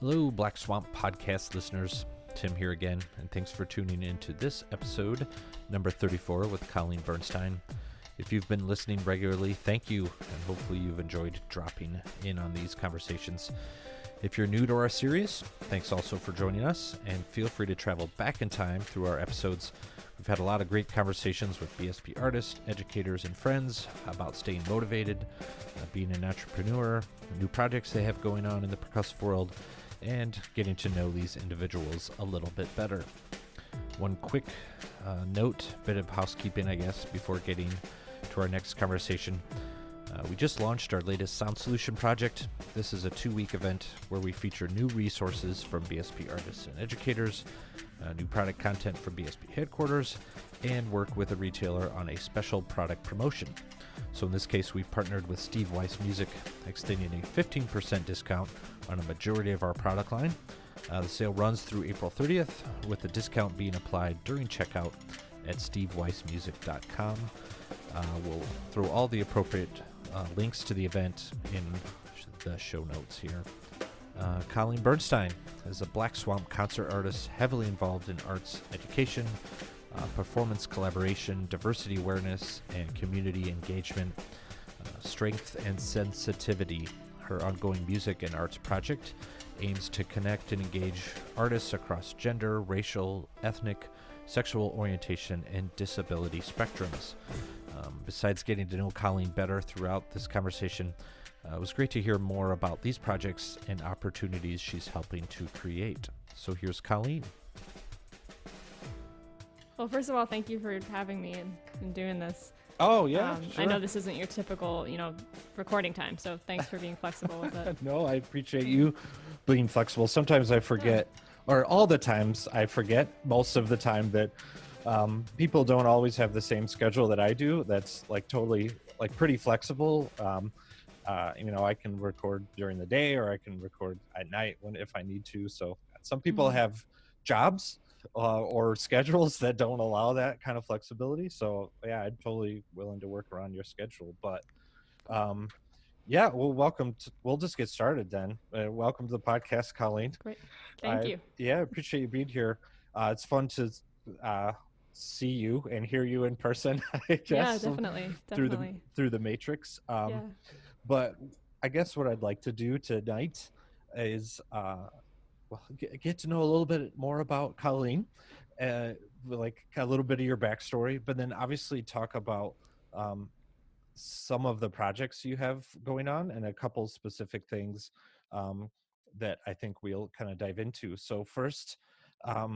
Hello, Black Swamp Podcast listeners. Tim here again, and thanks for tuning in to this episode, number 34, with Colleen Bernstein. If you've been listening regularly, thank you, and hopefully you've enjoyed dropping in on these conversations. If you're new to our series, thanks also for joining us, and feel free to travel back in time through our episodes. We've had a lot of great conversations with BSP artists, educators, and friends about staying motivated, being an entrepreneur, new projects they have going on in the percussive world, and getting to know these individuals a little bit better. One quick note, bit of housekeeping, I guess, before getting to our next conversation. We just launched our latest sound solution project. This is a 2-week event where we feature new resources from BSP artists and educators, new product content from BSP headquarters, and work with a retailer on a special product promotion. So in this case, we've partnered with Steve Weiss Music, extending a 15% discount on a majority of our product line. The sale runs through April 30th, with the discount being applied during checkout at steveweissmusic.com. We'll throw all the appropriate links to the event in the show notes here. Colleen Bernstein is a Black Swamp concert artist heavily involved in arts education, performance collaboration, diversity awareness, and community engagement, strength and sensitivity. Her ongoing music and arts project aims to connect and engage artists across gender, racial, ethnic, sexual orientation, and disability spectrums. Besides getting to know Colleen better throughout this conversation, it was great to hear more about these projects and opportunities she's helping to create. So here's Colleen. Well, first of all, thank you for having me and doing this. Oh, yeah, sure. I know this isn't your typical, recording time, so thanks for being flexible with it. No, I appreciate you being flexible. Sometimes I forget, or all the times I forget, most of the time, that people don't always have the same schedule that I do. That's totally pretty flexible. I can record during the day, or I can record at night if I need to. So some people have jobs or schedules that don't allow that kind of flexibility. So yeah, I'm totally willing to work around your schedule. But yeah, well, we'll just get started then. Welcome to the podcast, Colleen. Great. Thank you. Yeah, I appreciate you being here. It's fun to see you and hear you in person, I guess. Yeah, definitely. Through the matrix. But I guess what I'd like to do tonight is get to know a little bit more about Colleen, like a little bit of your backstory, but then obviously talk about some of the projects you have going on and a couple specific things that I think we'll kind of dive into. So first, I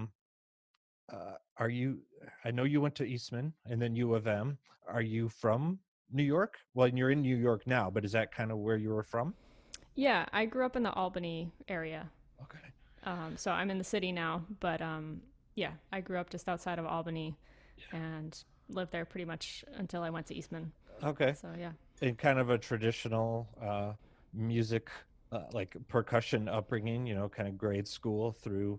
know you went to Eastman and then U of M. Are you from New York? Well, and you're in New York now, but is that kind of where you were from? Yeah, I grew up in the Albany area. Okay. So I'm in the city now, but yeah, I grew up just outside of Albany and lived there pretty much until I went to Eastman. Okay. So yeah. In kind of a traditional music, like percussion upbringing, kind of grade school through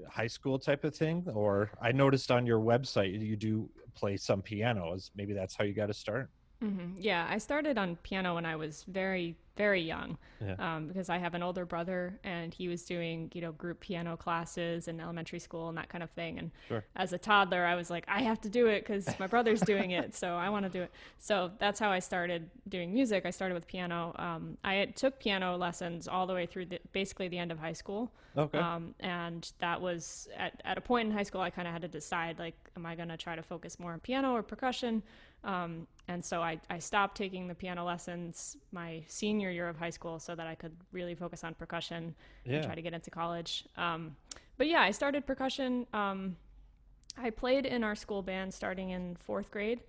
high school type of thing? Or I noticed on your website you do play some piano. Maybe that's how you got to start? Mm-hmm. Yeah, I started on piano when I was very, very young, because I have an older brother and he was doing, group piano classes in elementary school and that kind of thing. And as a toddler, I was like, I have to do it because my brother's doing it, so I want to do it. So that's how I started doing music. I started with piano. I took piano lessons all the way through basically the end of high school. Okay. And that was at a point in high school, I kind of had to decide, am I going to try to focus more on piano or percussion? And so I stopped taking the piano lessons my senior year of high school so that I could really focus on percussion and try to get into college. But yeah, I started percussion. I played in our school band starting in 4th grade,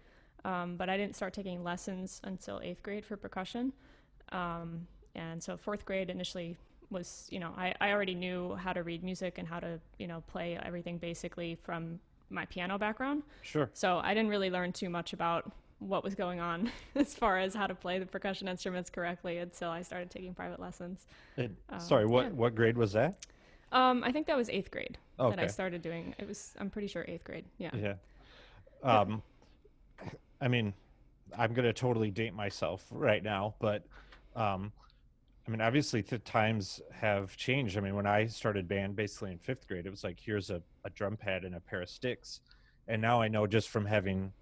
but I didn't start taking lessons until 8th grade for percussion. And so 4th grade initially was, I already knew how to read music and how to, play everything basically from my piano background. Sure. So I didn't really learn too much about what was going on as far as how to play the percussion instruments correctly until I started taking private lessons. Sorry, what grade was that? I think that was 8th grade that I Okay. started doing. I'm pretty sure 8th grade. Yeah. Yeah. I mean, I'm going to totally date myself right now, but I mean, obviously the times have changed. I mean, when I started band basically in fifth grade, it was like, here's a drum pad and a pair of sticks. And now I know just from having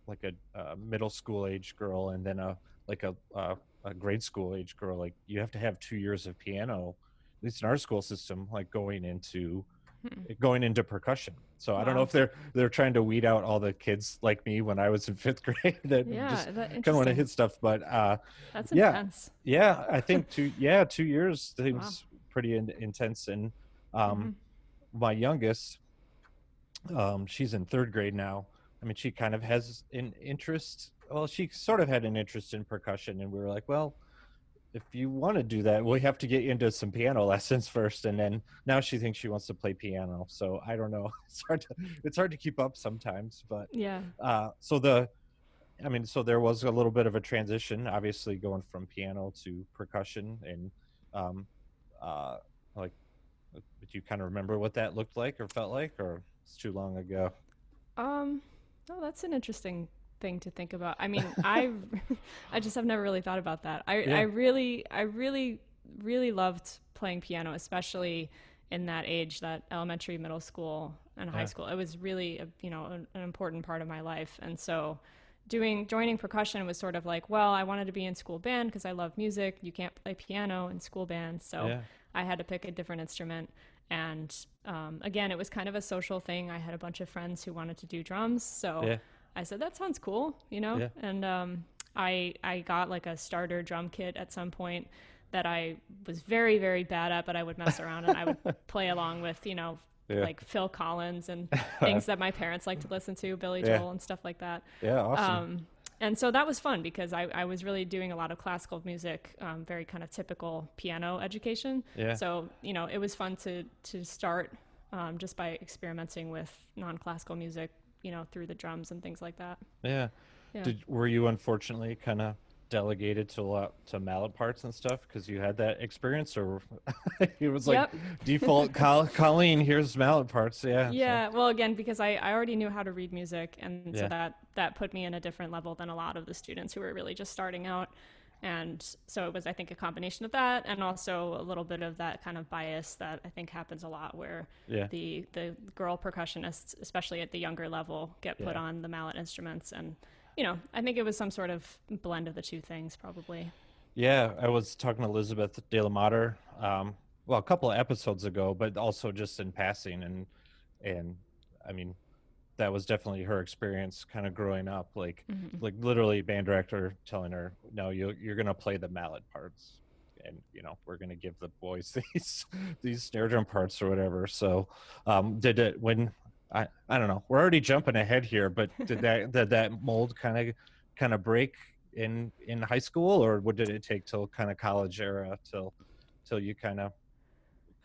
like a middle school age girl and then a grade school age girl, like you have to have 2 years of piano, at least in our school system, like going into percussion. So I don't know Wow. if they're trying to weed out all the kids like me when I was in fifth grade that Yeah, just that kind of want to interesting. hit stuff. But That's yeah, intense. yeah, I think 2 years Wow. seems pretty intense. And Hmm. my youngest, she's in third grade now. I mean, she kind of has an interest. Well, she sort of had an interest in percussion, and we were like, well, if you want to do that, we have to get you into some piano lessons first. And then now she thinks she wants to play piano. So I don't know. It's hard to keep up sometimes. But Yeah. so there was a little bit of a transition, obviously going from piano to percussion, and um, uh, like, do you kind of remember what that looked like or felt like, or it's too long ago? Um, oh, that's an interesting thing to think about. I mean, I I just have never really thought about that. I Yeah, really really loved playing piano, especially in that age, that elementary, middle school, and high yeah, school. It was really an important part of my life. And so joining percussion was sort of like, well, I wanted to be in school band because I love music. You can't play piano in school band, so yeah, I had to pick a different instrument. And again, it was kind of a social thing. I had a bunch of friends who wanted to do drums, so yeah, I said that sounds cool, you know. yeah, And I got like a starter drum kit at some point that I was very bad at, but I would mess around and I would play along with, yeah. like Phil Collins and things that my parents like to listen to, Billy Yeah, Joel and stuff like that. yeah, awesome. Um, and so that was fun because I was really doing a lot of classical music, very kind of typical piano education. Yeah, So, it was fun to start just by experimenting with non-classical music, through the drums and things like that. yeah. Yeah. Were you unfortunately kind of delegated to a lot to mallet parts and stuff because you had that experience, or it was like Yep. default Colleen, here's mallet parts? Yeah, so Yeah, well, again, because I already knew how to read music, and so yeah, that put me in a different level than a lot of the students who were really just starting out. And so it was, I think, a combination of that, and also a little bit of that kind of bias that I think happens a lot, where yeah, the girl percussionists, especially at the younger level, get put yeah. on the mallet instruments, and I think it was some sort of blend of the two things, probably. Yeah, I was talking to Elizabeth De La Mater, well, a couple of episodes ago, but also just in passing, and I mean, that was definitely her experience, kind of growing up, Hmm. like literally band director telling her, no, you're gonna play the mallet parts, and we're gonna give the boys these snare drum parts or whatever. So, did it when I don't know, we're already jumping ahead here, but did that mold kind of break in high school, or what did it take till kind of college era till you kind of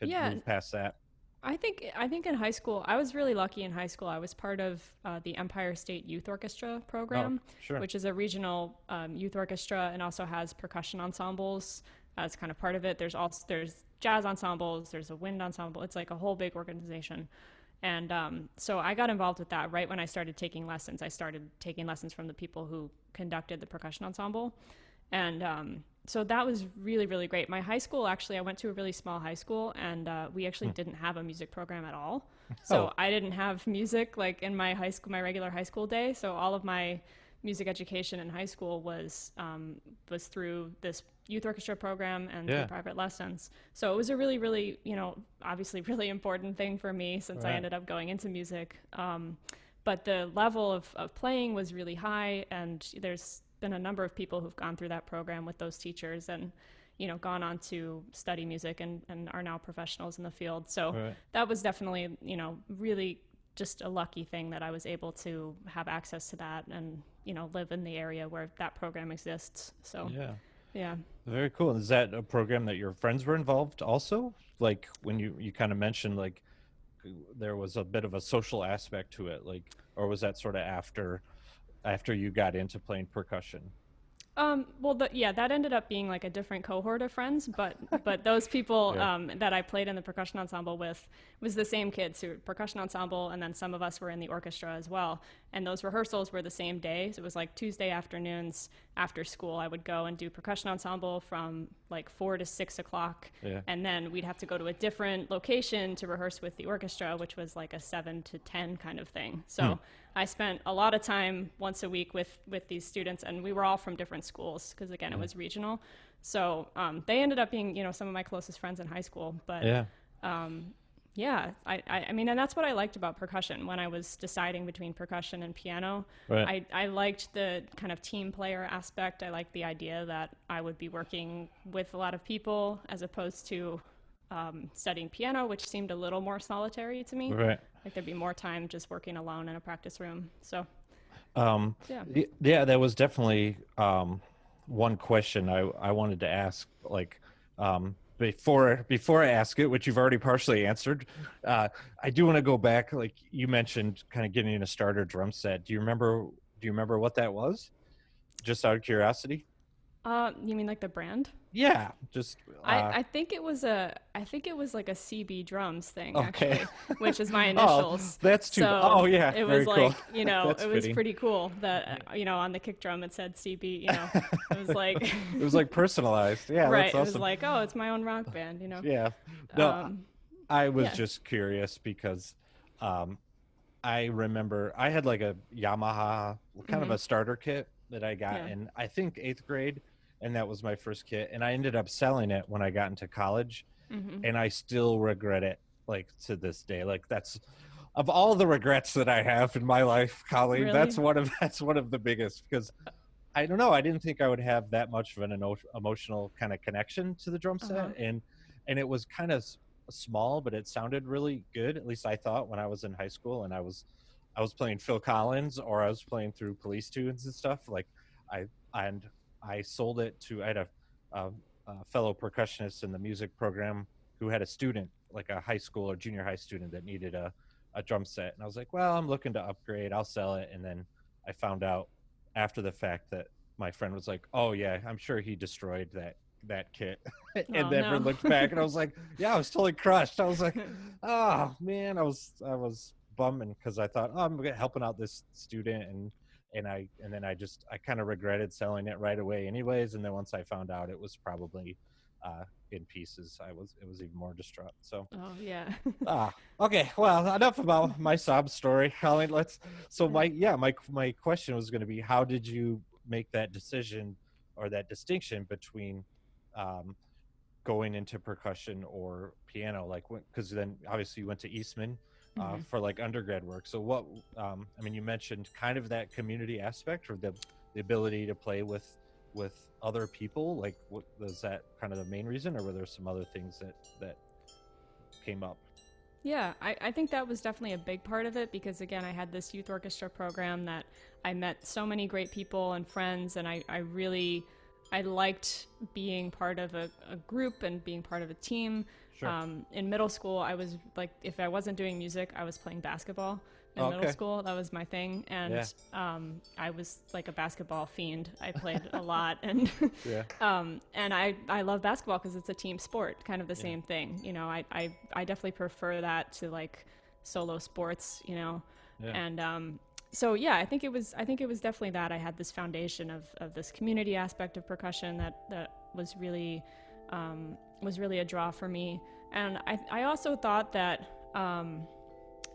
could Yeah, move past that? I think in high school, I was really lucky in high school. I was part of the Empire State Youth Orchestra Oh, program, sure. which is a regional youth orchestra and also has percussion ensembles as kind of part of it. There's jazz ensembles, there's a wind ensemble. It's like a whole big organization. And so I got involved with that right when I started taking lessons. I started taking lessons from the people who conducted the percussion ensemble. And so that was really, really great. My high school, actually, I went to a really small high school, and we actually Hmm. didn't have a music program at all. Oh, So I didn't have music like in my high school, my regular high school day. So all of my music education in high school was through this youth orchestra program and through yeah. private lessons. So it was a really, really, obviously really important thing for me since I Right. ended up going into music. But the level of playing was really high, and there's been a number of people who've gone through that program with those teachers and gone on to study music and are now professionals in the field. So Right. that was definitely really just a lucky thing that I was able to have access to that and live in the area where that program exists. So Yeah. yeah. Very cool. Is that a program that your friends were involved also? Like when you kind of mentioned like there was a bit of a social aspect to it, like, or was that sort of after you got into playing percussion? Well, yeah, that ended up being like a different cohort of friends, but those people Yeah. that I played in the percussion ensemble with was the same kids who were percussion ensemble, and then some of us were in the orchestra as well. And those rehearsals were the same day. So it was like Tuesday afternoons after school. I would go and do percussion ensemble from like 4 to 6 o'clock. Yeah. And then we'd have to go to a different location to rehearse with the orchestra, which was like a 7 to 10 kind of thing. So I spent a lot of time once a week with these students, and we were all from different schools because, again, it was regional. So they ended up being, some of my closest friends in high school. But yeah, I mean, and that's what I liked about percussion when I was deciding between percussion and piano. Right. I liked the kind of team player aspect. I liked the idea that I would be working with a lot of people as opposed to studying piano, which seemed a little more solitary to me. Right. Like there'd be more time just working alone in a practice room. So, yeah, that was definitely one question I wanted to ask, like, before I ask it, which you've already partially answered, I do want to go back. Like you mentioned, kind of getting a starter drum set. Do you remember what that was? Just out of curiosity. You mean like the brand? Yeah, just. I think it was like a CB drums thing, Okay. actually, which is my initials. That's too. So oh yeah, it very was cool. like it was fitting. pretty cool that on the kick drum it said CB. It was like It was like personalized. Yeah, right. that's It was awesome. like, oh, it's my own rock band. Yeah. No, I was yeah. just curious because I remember I had like a Yamaha kind of a starter kit that I got in, I think, 8th grade, and that was my first kit, and I ended up selling it when I got into college, and I still regret it, like, to this day. Like, that's, of all the regrets that I have in my life, Colleen, Really? that's one of the biggest, because I don't know, I didn't think I would have that much of an emotional kind of connection to the drum set, and it was kind of small, but it sounded really good. At least I thought when I was in high school, and I was playing Phil Collins, or I was playing through police tunes and stuff. Like I sold it to, I had a fellow percussionist in the music program who had a student, like a high school or junior high student, that needed a drum set, and I was like, well, I'm looking to upgrade, I'll sell it. And then I found out after the fact that my friend was like, oh yeah, I'm sure he destroyed that kit and never looked back. And I was like, yeah, I was totally crushed. I was like, oh man, I was bumming, because I thought, oh, I'm helping out this student, and then I kind of regretted selling it right away anyways. And then once I found out it was probably in pieces, it was even more distraught. So okay, well, enough about my sob story, Colleen. My question was going to be, how did you make that decision or that distinction between going into percussion or piano? Like, because then obviously you went to Eastman for like undergrad work. So what, I mean, you mentioned kind of that community aspect, or the ability to play with other people. Like, what was that kind of the main reason, or were there some other things that came up? Yeah, I think that was definitely a big part of it, because again, I had this youth orchestra program that I met so many great people and friends, and I liked being part of a group and being part of a team. Sure. In middle school, I was like, if I wasn't doing music, I was playing basketball in middle school. That was my thing. And I was like a basketball fiend. I played a lot. And and I love basketball because it's a team sport, kind of the same thing. I definitely prefer that to like solo sports, and so yeah, I think it was definitely that. I had this foundation of this community aspect of percussion that was really a draw for me. And I also thought that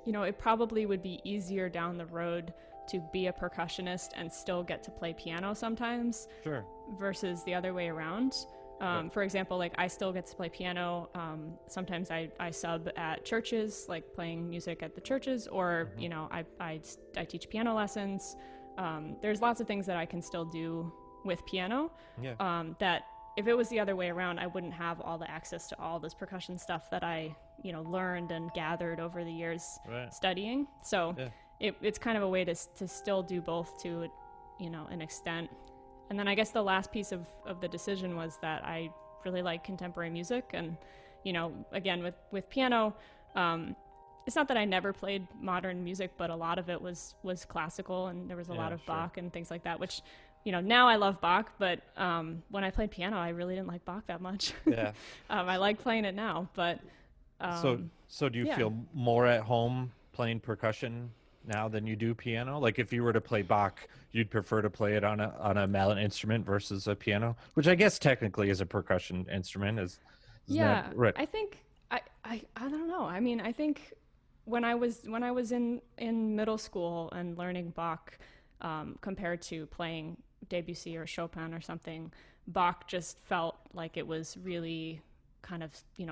it probably would be easier down the road to be a percussionist and still get to play piano sometimes, Sure. versus the other way around. For example, like I still get to play piano. Sometimes I sub at churches, like playing music at the churches, or I teach piano lessons. There's lots of things that I can still do with piano. That if it was the other way around, I wouldn't have all the access to all this percussion stuff that I learned and gathered over the years studying. So it's kind of a way to still do both to an extent. And then I guess the last piece of the decision was that I really like contemporary music. And, again, with piano, it's not that I never played modern music, but a lot of it was classical, and there was a lot of Bach and things like that, which, now I love Bach, but when I played piano, I really didn't like Bach that much. Yeah. I like playing it now, but... So do you feel more at home playing percussion now than you do piano? Like if you were to play Bach, you'd prefer to play it on a mallet instrument versus a piano, which I guess technically is a percussion instrument. Isn't that Yeah, right? I think I don't know. I mean, I think when I was in middle school and learning Bach, compared to playing Debussy or Chopin or something, Bach just felt like it was really kind of,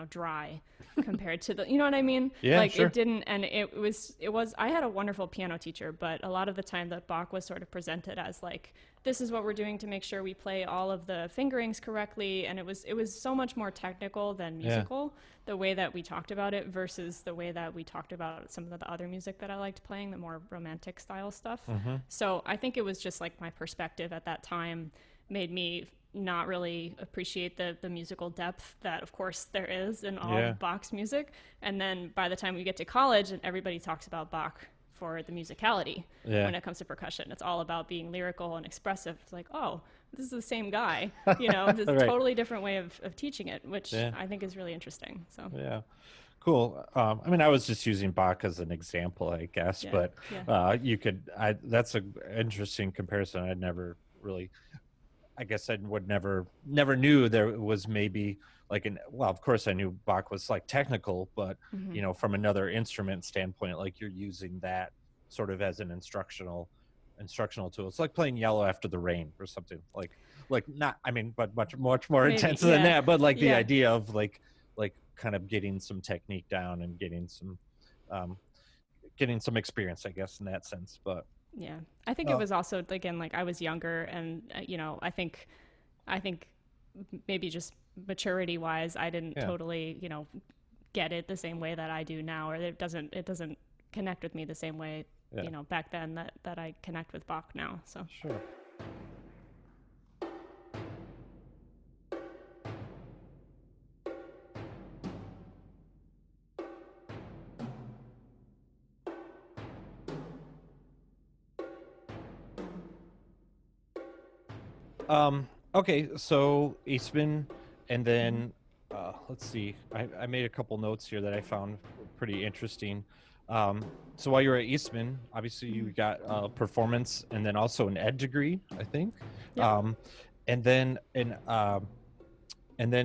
dry compared to the, you know what I mean? Yeah, Like sure. it didn't, and it was, I had a wonderful piano teacher, but a lot of the time that Bach was sort of presented as like, this is what we're doing to make sure we play all of the fingerings correctly. And it was so much more technical than Yeah. musical, the way that we talked about it versus the way that we talked about some of the other music that I liked playing, the more romantic style stuff. Mm-hmm. So I think it was just like my perspective at that time made me not really appreciate the musical depth that of course there is in all Yeah. Bach's music. And then by the time we get to college and everybody talks about Bach for the musicality, Yeah. when it comes to percussion, it's all about being lyrical and expressive. It's like, oh, this is the same guy, this Right. totally different way of teaching it, which Yeah. I think is really interesting. So Yeah. Cool. I mean, I was just using Bach as an example, I guess, yeah, but yeah. that's a interesting comparison. I'd never really, I guess I would never knew there was maybe like well, of course I knew Bach was like technical, but Hmm. from another instrument standpoint, like you're using that sort of as an instructional tool. It's like playing Yellow After the Rain or something like not, I mean, but much more Maybe, intense than yeah, that, but like the yeah. idea of like kind of getting some technique down and um getting some experience, I guess, in that sense. But Yeah, I think it uh, was also again like I was younger, and I think maybe just maturity wise, I didn't yeah, totally get it the same way that I do now, or it doesn't connect with me the same way yeah, back then that I connect with Bach now. So sure. Okay, so Eastman, and mhm. then let's see. I made a couple notes here that I found pretty interesting. Um, so while you were at Eastman, obviously you Mhm. got performance and then also an ed degree, I think, Yep. um, and then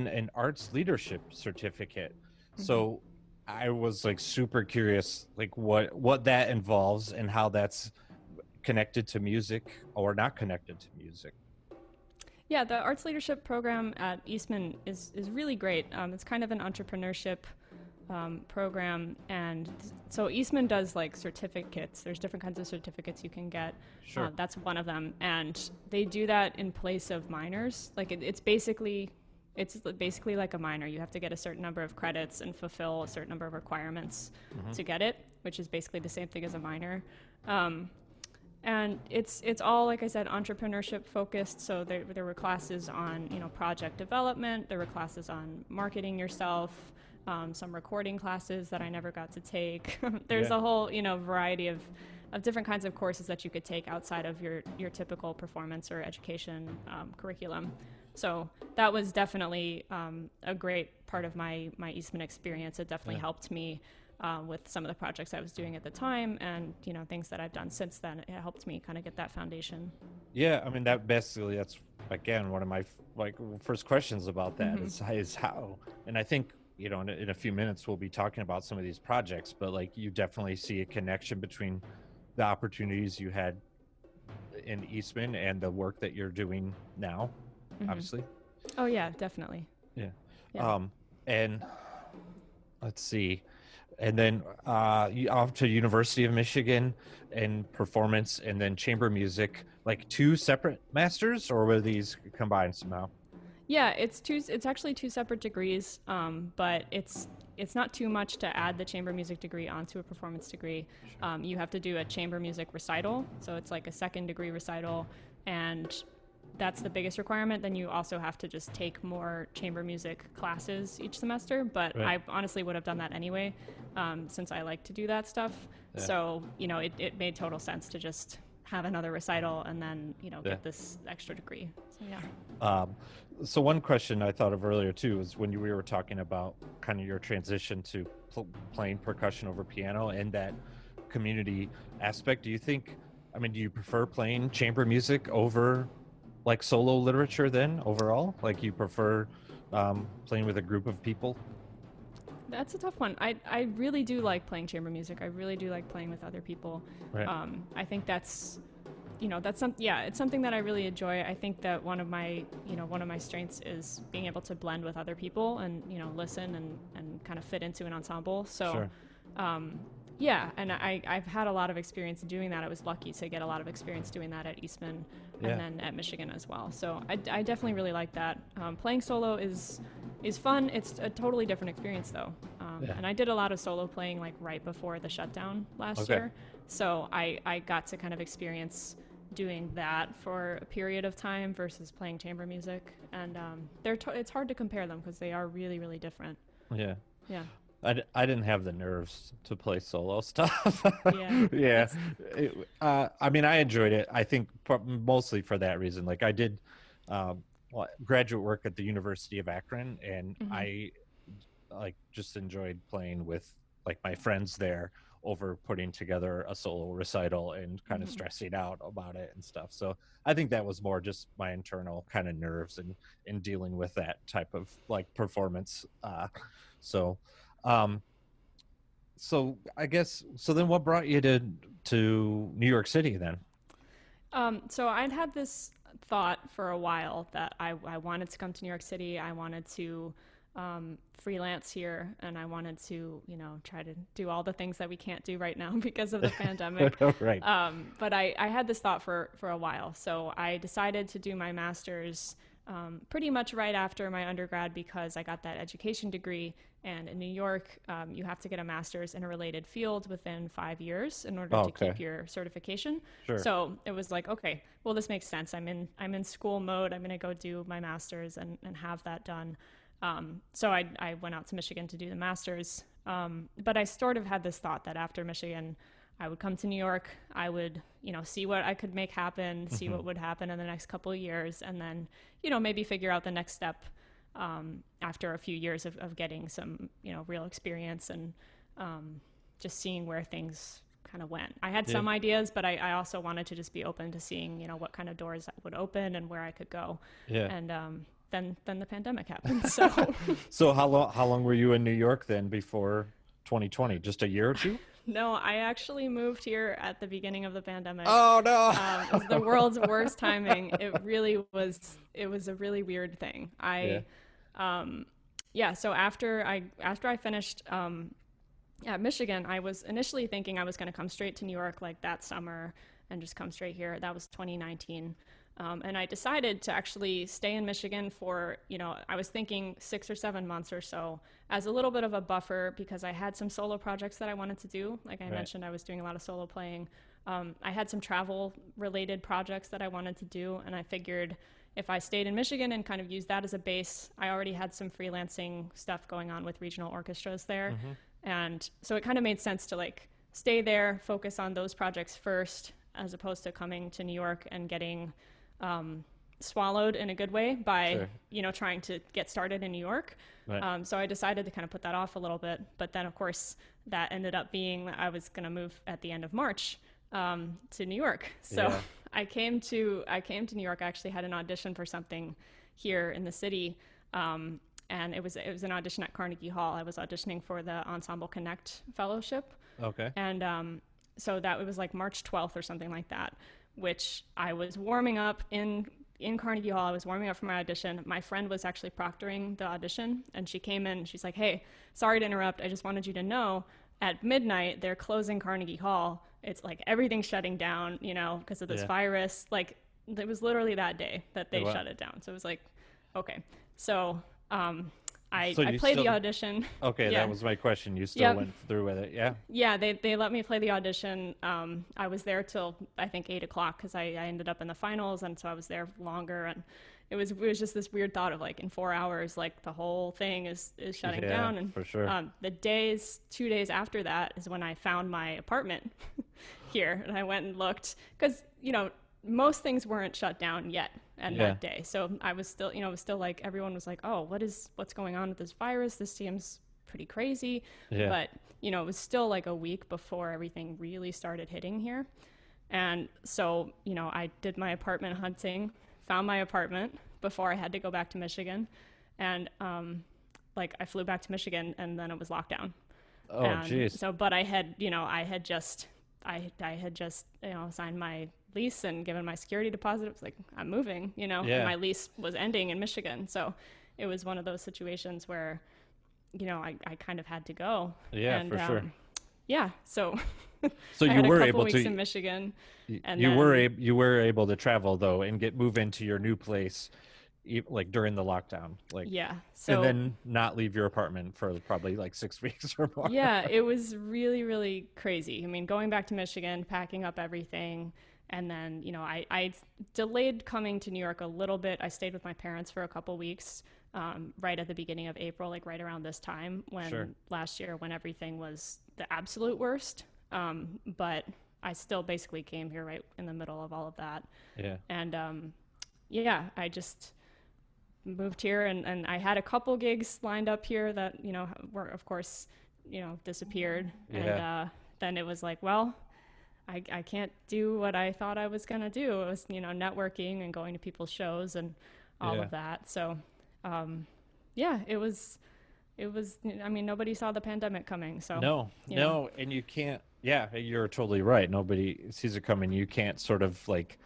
an arts leadership certificate. Mhm. So I was like super curious, like what that involves and how that's connected to music or not connected to music. Yeah, the arts leadership program at Eastman is really great. It's kind of an entrepreneurship program, and so Eastman does like certificates. There's different kinds of certificates you can get. Sure. That's one of them, and they do that in place of minors. Like it's basically like a minor. You have to get a certain number of credits and fulfill a certain number of requirements Hmm. to get it, which is basically the same thing as a minor. Um, and it's all, like I said, entrepreneurship focused. So there were classes on project development. There were classes on marketing yourself. Some recording classes that I never got to take. There's Yeah. a whole variety of different kinds of courses that you could take outside of your typical performance or education curriculum. So that was definitely a great part of my Eastman experience. It definitely Yeah. helped me with some of the projects I was doing at the time, and things that I've done since then. It helped me kind of get that foundation. Yeah, I mean that's again one of my like first questions about that Hmm. is how, and I think in a few minutes we'll be talking about some of these projects, but like you definitely see a connection between the opportunities you had in Eastman and the work that you're doing now, Hmm. obviously. Oh yeah, definitely. Yeah. Yeah. Um, and let's see. And then you off to University of Michigan and performance, and then chamber music, like two separate masters, or were these combined somehow? Yeah, it's actually two separate degrees, but it's not too much to add the chamber music degree onto a performance degree. Sure. You have to do a chamber music recital, so it's like a second degree recital, and that's the biggest requirement. Then you also have to just take more chamber music classes each semester, but Right. I honestly would have done that anyway, since I like to do that stuff. Yeah. So it made total sense to just have another recital and then Yeah. get this extra degree. So yeah. Um, so one question I thought of earlier too is when we were talking about kind of your transition to playing percussion over piano, and that community aspect. Do you think, I mean, do you prefer playing chamber music over like solo literature then overall? Like you prefer playing with a group of people? That's a tough one. I really do like playing chamber music. I really do like playing with other people. Right. I think that's, it's something that I really enjoy. I think that one of my strengths is being able to blend with other people and, listen and kind of fit into an ensemble. So, Sure. yeah, and I've had a lot of experience doing that. I was lucky to get a lot of experience doing that at Eastman Yeah. and then at Michigan as well. So I definitely really like that. Playing solo is fun. It's a totally different experience though. Yeah. And I did a lot of solo playing like right before the shutdown last Okay. year. So I got to kind of experience doing that for a period of time versus playing chamber music. And it's hard to compare them because they are really, really different. Yeah. Yeah. I didn't have the nerves to play solo stuff. Yeah. Yeah. I mean, I enjoyed it. I think mostly for that reason. Like I did graduate work at the University of Akron, and Mhm. I like just enjoyed playing with like my friends there over putting together a solo recital and kind of Mhm. stressing out about it and stuff. So I think that was more just my internal kind of nerves and in dealing with that type of like performance. So um so I guess so then what brought you to New York City then? So I'd had this thought for a while that I wanted to come to New York City. I wanted to freelance here, and I wanted to, try to do all the things that we can't do right now because of the pandemic. Right. But I had this thought for a while. So I decided to do my master's pretty much right after my undergrad because I got that education degree. And in New York, you have to get a master's in a related field within 5 years in order to keep your certification. Sure. So it was like, okay, well, this makes sense. I'm in school mode. I'm going to go do my master's and have that done. So I went out to Michigan to do the master's. But I sort of had this thought that after Michigan, I would come to New York. I would, see what I could make happen, see what would happen in the next couple of years, and then, maybe figure out the next step after a few years of getting some, real experience and just seeing where things kind of went. I had some ideas, but I also wanted to just be open to seeing, what kind of doors would open and where I could go. Yeah. And then the pandemic happened. So So how long were you in New York then before 2020? Just a year or two? no, I actually moved here at the beginning of the pandemic. Oh no. It was the world's worst timing. It really was. It was a really weird thing. So after I finished at Michigan, I was initially thinking I was going to come straight to New York like that summer and just come straight here. That was 2019. And I decided to actually stay in Michigan for, I was thinking 6 or 7 months or so as a little bit of a buffer because I had some solo projects that I wanted to do. Like I mentioned, I was doing a lot of solo playing. I had some travel related projects that I wanted to do. And I figured if I stayed in Michigan and kind of used that as a base, I already had some freelancing stuff going on with regional orchestras there. Mm-hmm. And so it kind of made sense to like stay there, focus on those projects first, as opposed to coming to New York and getting swallowed in a good way by, trying to get started in New York. Right. So I decided to kind of put that off a little bit. But then, of course, that ended up being I was going to move at the end of March to New York. So I came to New York. I actually had an audition for something here in the city. And it was an audition at Carnegie Hall. I was auditioning for the Ensemble Connect Fellowship. Okay. And so it was like March 12th or something like that, which I was warming up in Carnegie Hall. I was warming up for my audition. My friend was actually proctoring the audition, and she came in and she's like, "Hey, sorry to interrupt. I just wanted you to know at midnight they're closing Carnegie Hall. It's like everything's shutting down, because of this virus." Like it was literally that day that they shut it down. So it was like, okay. So I played the audition. Okay, that was my question. You still went through with it, yeah? Yeah, they let me play the audition. I was there till I think 8 o'clock because I ended up in the finals, and so I was there longer. And it was just this weird thought of like in 4 hours, like the whole thing is shutting down. And for sure. 2 days after that is when I found my apartment here, and I went and looked because most things weren't shut down yet at that day. So I was still, it was still like everyone was like, "Oh, what's going on with this virus? This seems pretty crazy. Yeah. But, it was still like a week before everything really started hitting here. And so, I did my apartment hunting, found my apartment before I had to go back to Michigan. And, I flew back to Michigan and then it was lockdown. Oh, And geez. so, but I had, I had just, signed my lease and given my security deposit. It was like, I'm moving, and Yeah. my lease was ending in Michigan. So it was one of those situations where, I kind of had to go. Yeah, And, for sure. yeah. So So I you had a were couple able weeks to, in Michigan and you then, you were able to travel though and move into your new place, like during the lockdown, like, yeah. and So then not leave your apartment for probably like 6 weeks or more. yeah, it was really, really crazy. I mean, going back to Michigan, packing up everything. And then, I delayed coming to New York a little bit. I stayed with my parents for a couple weeks, right at the beginning of April, like right around this time when Sure. last year when everything was the absolute worst. But I still basically came here right in the middle of all of that. Yeah. And yeah, I just moved here and I had a couple gigs lined up here that, were of course, disappeared. And Yeah. then it was like, well, I can't do what I thought I was going to do. It was, networking and going to people's shows and all Yeah. of that. So, yeah, I mean, nobody saw the pandemic coming. So, No, no, and you can't. Yeah, you're totally right. Nobody sees it coming. You can't sort of like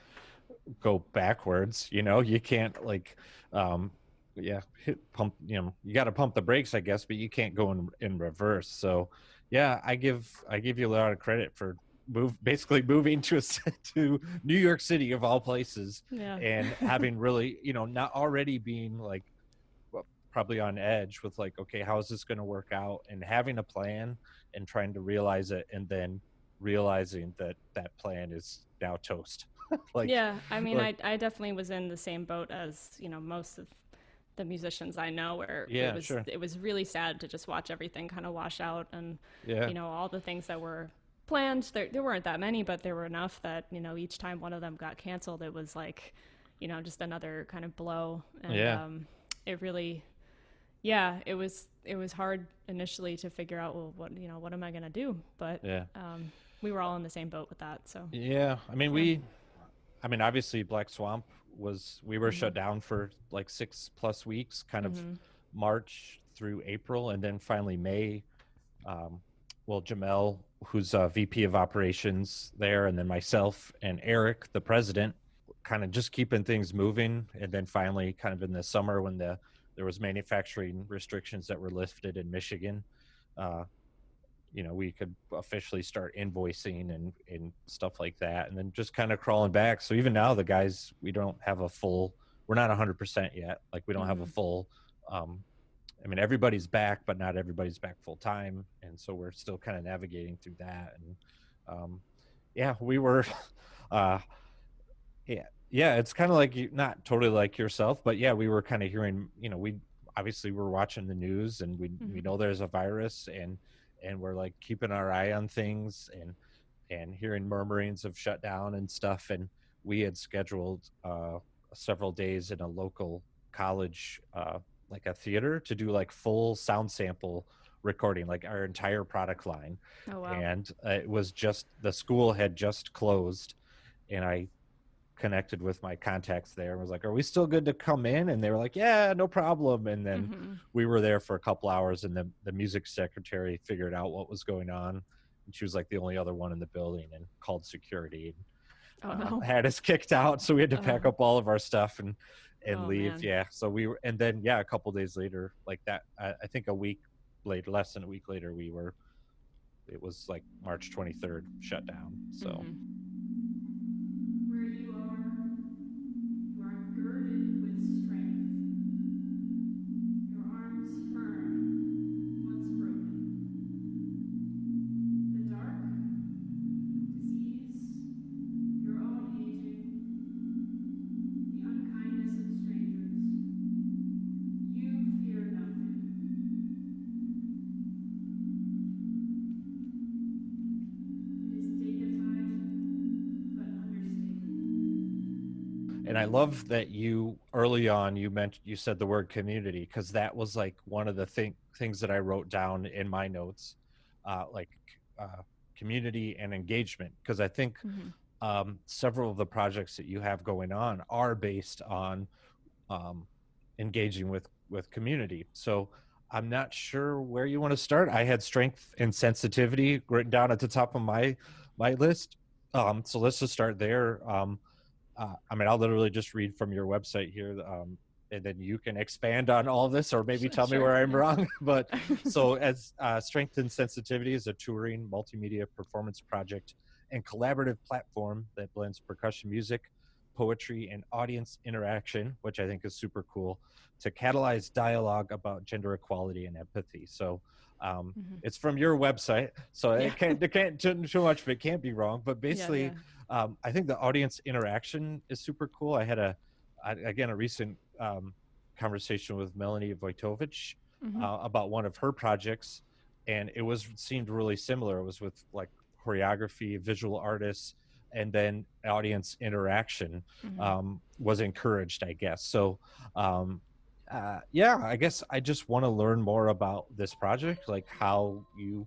go backwards. You can't like, yeah, pump. You got to pump the brakes, I guess, but you can't go in reverse. So, yeah, I give you a lot of credit for basically moving to New York City of all places, yeah. and having really, not already being like probably on edge with like, okay, how is this going to work out, and having a plan and trying to realize it, and then realizing that that plan is now toast. like Yeah, I mean, like I definitely was in the same boat as, most of the musicians I know where yeah, sure. it was really sad to just watch everything kind of wash out and, Yeah. all the things that were planned, there weren't that many, but there were enough that, each time one of them got canceled, it was like, just another kind of blow. And Yeah. it really, yeah, it was hard initially to figure out, well, what am I going to do? But Yeah. we were all in the same boat with that. So Yeah, I mean, obviously Black Swamp we were shut down for like 6+ weeks, kind of March through April, and then finally May. Well, Jamel, who's VP of operations there, and then myself and Eric, the president, kind of just keeping things moving. And then finally, kind of in the summer when there was manufacturing restrictions that were lifted in Michigan, we could officially start invoicing and stuff like that, and then just kind of crawling back. So even now, the guys, we're not 100% yet. Like, we don't have a full, I mean, everybody's back, but not everybody's back full time. And so we're still kind of navigating through that. And yeah, we were, yeah, it's kind of like not totally like yourself, but yeah, we were kind of hearing, we obviously were watching the news, and we know there's a virus, and we're like keeping our eye on things, and hearing murmurings of shutdown and stuff. And we had scheduled several days in a local college, like a theater, to do like full sound sample recording, like our entire product line. Oh, wow. And it was just, the school had just closed, and I connected with my contacts there and was like, are we still good to come in? And they were like, yeah, no problem. And then we were there for a couple hours, and the music secretary figured out what was going on, and she was like the only other one in the building, and called security and had us kicked out. So we had to pack up all of our stuff and leave. Man. Yeah. So we were, and then, yeah, a couple days later, like that, I think a week later, less than a week later, it was like March 23rd shut down. So Where you are girded with strength, your arms firm, once broken. The dark, disease, your own aging, the unkindness of strangers, you fear nothing. It is dignified but understated. And I love that you early on you said the word community, because that was like one of the things that I wrote down in my notes, like uh, community and engagement, because I think several of the projects that you have going on are based on um, engaging with community. So I'm not sure where you want to start. I had strength and sensitivity written down at the top of my list. So let's just start there. I mean, I'll literally just read from your website here, and then you can expand on all of this, or maybe tell me Sure, where I'm yeah. wrong. But so, as Strength and Sensitivity is a touring multimedia performance project and collaborative platform that blends percussion music, poetry, and audience interaction, which I think is super cool, to catalyze dialogue about gender equality and empathy. So. It's from your website, so Yeah. it can't too much, but it can't be wrong. But Yeah, basically, yeah. I think the audience interaction is super cool. I had again, a recent conversation with Melanie Vojtovich about one of her projects, and seemed really similar. It was with like choreography, visual artists, and then audience interaction was encouraged, I guess. So, yeah, I guess I just want to learn more about this project, like how you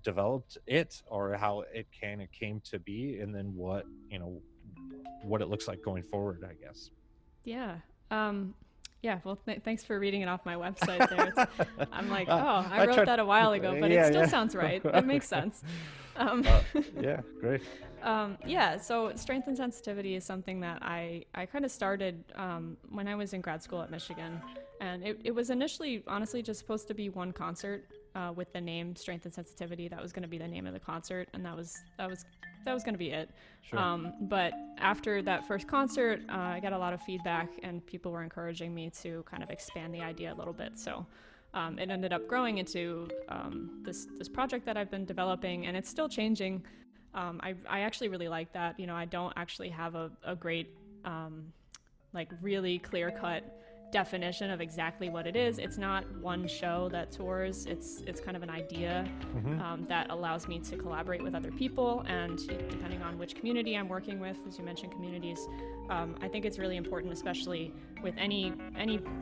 developed it or how it kind of came to be, and then what it looks like going forward, I guess. Yeah. Yeah. Well, thanks for reading it off my website there. I'm like, oh, I wrote that a while ago, but it still sounds right. It makes sense. Yeah, great. Yeah. So strength and sensitivity is something that I kind of started when I was in grad school at Michigan, and it was initially, honestly, just supposed to be one concert with the name Strength and Sensitivity. That was going to be the name of the concert, and that was going to be it. Sure. But after that first concert, I got a lot of feedback, and people were encouraging me to kind of expand the idea a little bit. So it ended up growing into this project that I've been developing, and it's still changing. I actually really like that. I don't actually have a great, like really clear-cut definition of exactly what it is. It's not one show that tours. It's kind of an idea that allows me to collaborate with other people, and depending on which community I'm working with, as you mentioned, communities, I think it's really important, especially with any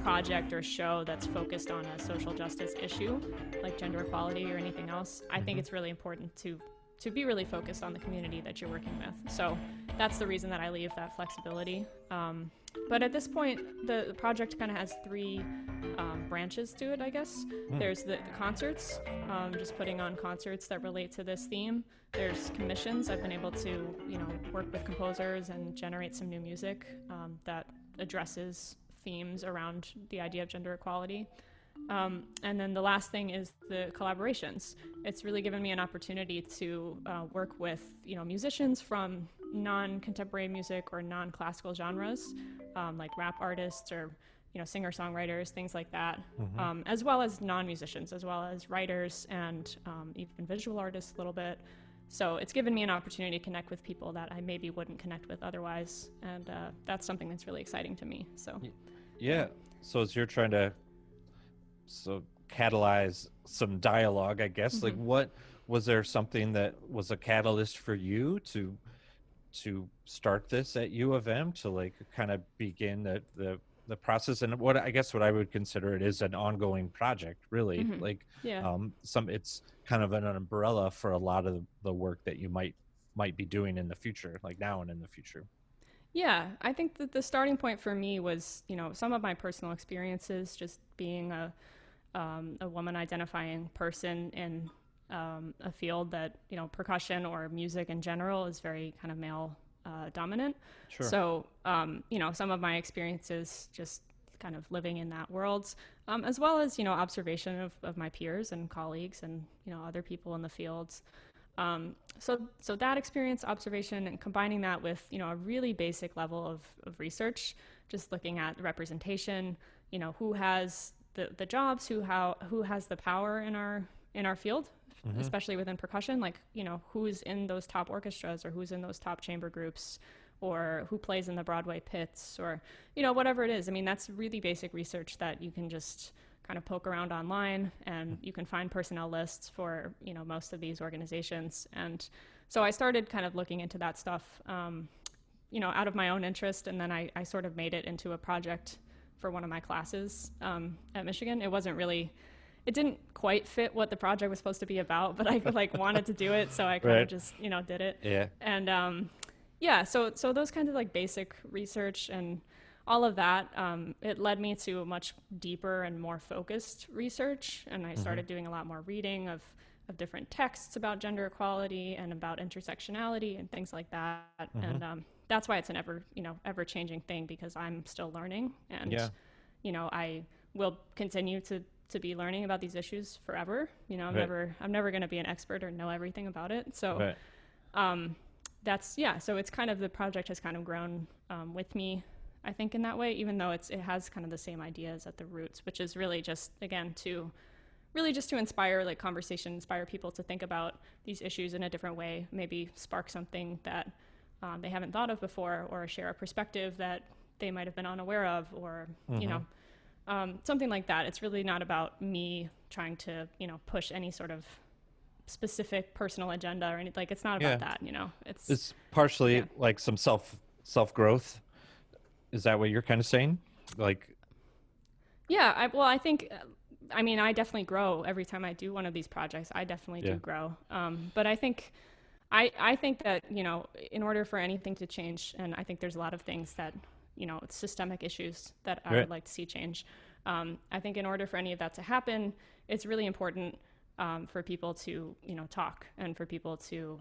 project or show that's focused on a social justice issue like gender equality or anything else. I think it's really important to be really focused on the community that you're working with. So that's the reason that I leave that flexibility. But at this point, the project kind of has three branches to it, I guess. There's the concerts, just putting on concerts that relate to this theme. There's commissions. I've been able to, work with composers and generate some new music that addresses themes around the idea of gender equality. And then the last thing is the collaborations. It's really given me an opportunity to work with, musicians from non-contemporary music or non-classical genres, like rap artists or, singer-songwriters, things like that, as well as non-musicians, as well as writers and even visual artists a little bit. So it's given me an opportunity to connect with people that I maybe wouldn't connect with otherwise. And that's something that's really exciting to me. So Yeah. So as you're trying to catalyze some dialogue, I guess, like what was there something that was a catalyst for you to start this at U of M, to like kind of begin the process? And what I would consider it is an ongoing project, really. Like it's kind of an umbrella for a lot of the work that you might be doing in the future, like now and in the future. Yeah, I think that the starting point for me was, some of my personal experiences, just being a woman identifying person in a field that, percussion or music in general is very kind of male dominant. Sure. So, some of my experiences just kind of living in that world, as well as, observation of my peers and colleagues and, other people in the fields. So that experience, observation, and combining that with, a really basic level of research, just looking at representation, who has the jobs, who has the power in our field, especially within percussion, like, who's in those top orchestras or who's in those top chamber groups, or who plays in the Broadway pits, or, whatever it is. I mean, that's really basic research that you can just kind of poke around online, and you can find personnel lists for, most of these organizations. And so I started kind of looking into that stuff, out of my own interest. And then I sort of made it into a project for one of my classes at Michigan. It wasn't really it didn't quite fit what the project was supposed to be about, but I like wanted to do it, so I kind of just did it. Yeah. And so those kinds of like basic research and all of that, it led me to much deeper and more focused research, and I started doing a lot more reading of different texts about gender equality and about intersectionality and things like that. And that's why it's an ever changing thing, because I'm still learning, and I will continue to be learning about these issues forever. I'm never going to be an expert or know everything about it. So so it's kind of, the project has kind of grown with me, I think, in that way, even though it has kind of the same ideas at the roots, which is really just, again, to inspire like conversation, inspire people to think about these issues in a different way, maybe spark something that they haven't thought of before, or share a perspective that they might have been unaware of, or something like that. It's really not about me trying to push any sort of specific personal agenda or anything. Like, it's not about that. It's partially like some self growth. Is that what you're kind of saying? Like, I think, I definitely grow every time I do one of these projects. I definitely do grow. But I think that, in order for anything to change, and I think there's a lot of things that, it's systemic issues that I would like to see change. I think in order for any of that to happen, it's really important for people to, talk, and for people to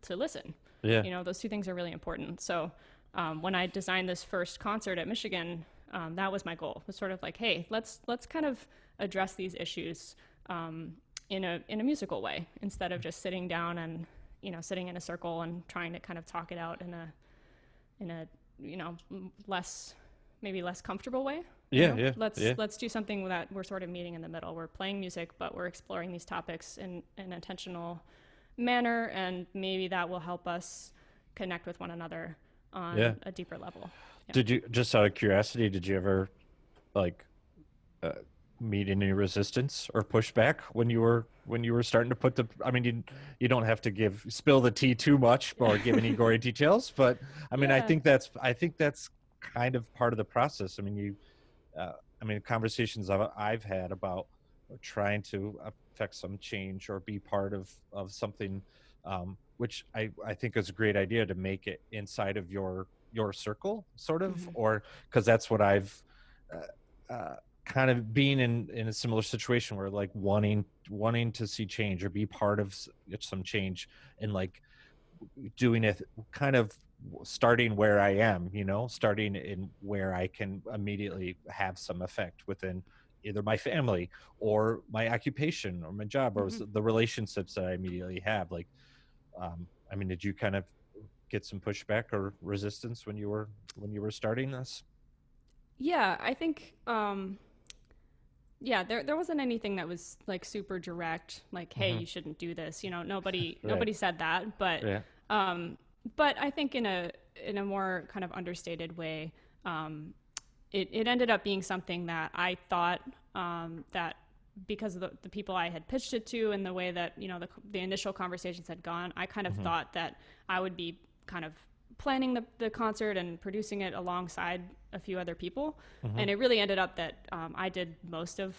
listen. Yeah. Those two things are really important. So when I designed this first concert at Michigan, that was my goal. It was sort of like, hey, let's kind of address these issues in a musical way, instead of just sitting down and sitting in a circle and trying to kind of talk it out in a less comfortable way. Let's do something that we're sort of meeting in the middle. We're playing music, but we're exploring these topics in an intentional manner, and maybe that will help us connect with one another on a deeper level. Did you, just out of curiosity, did you ever like meet any resistance or pushback when you were starting to put you don't have to spill the tea too much or give any gory details, but I think that's kind of part of the process. Conversations I've had about trying to affect some change or be part of something, which I think is a great idea, to make it inside of your circle, sort of, or because that's what I've kind of being in a similar situation, where like wanting to see change or be part of some change, and like doing it kind of starting where I am, starting in where I can immediately have some effect within either my family or my occupation or my job, or the relationships that I immediately have. Like, did you kind of get some pushback or resistance when you were starting this? Yeah, I think, there wasn't anything that was like super direct, like, hey, you shouldn't do this. Nobody said that, but but I think in a more kind of understated way, it ended up being something that I thought that, because of the people I had pitched it to and the way that the initial conversations had gone, I kind of thought that I would be kind of planning the concert and producing it alongside a few other people, and it really ended up that I did most of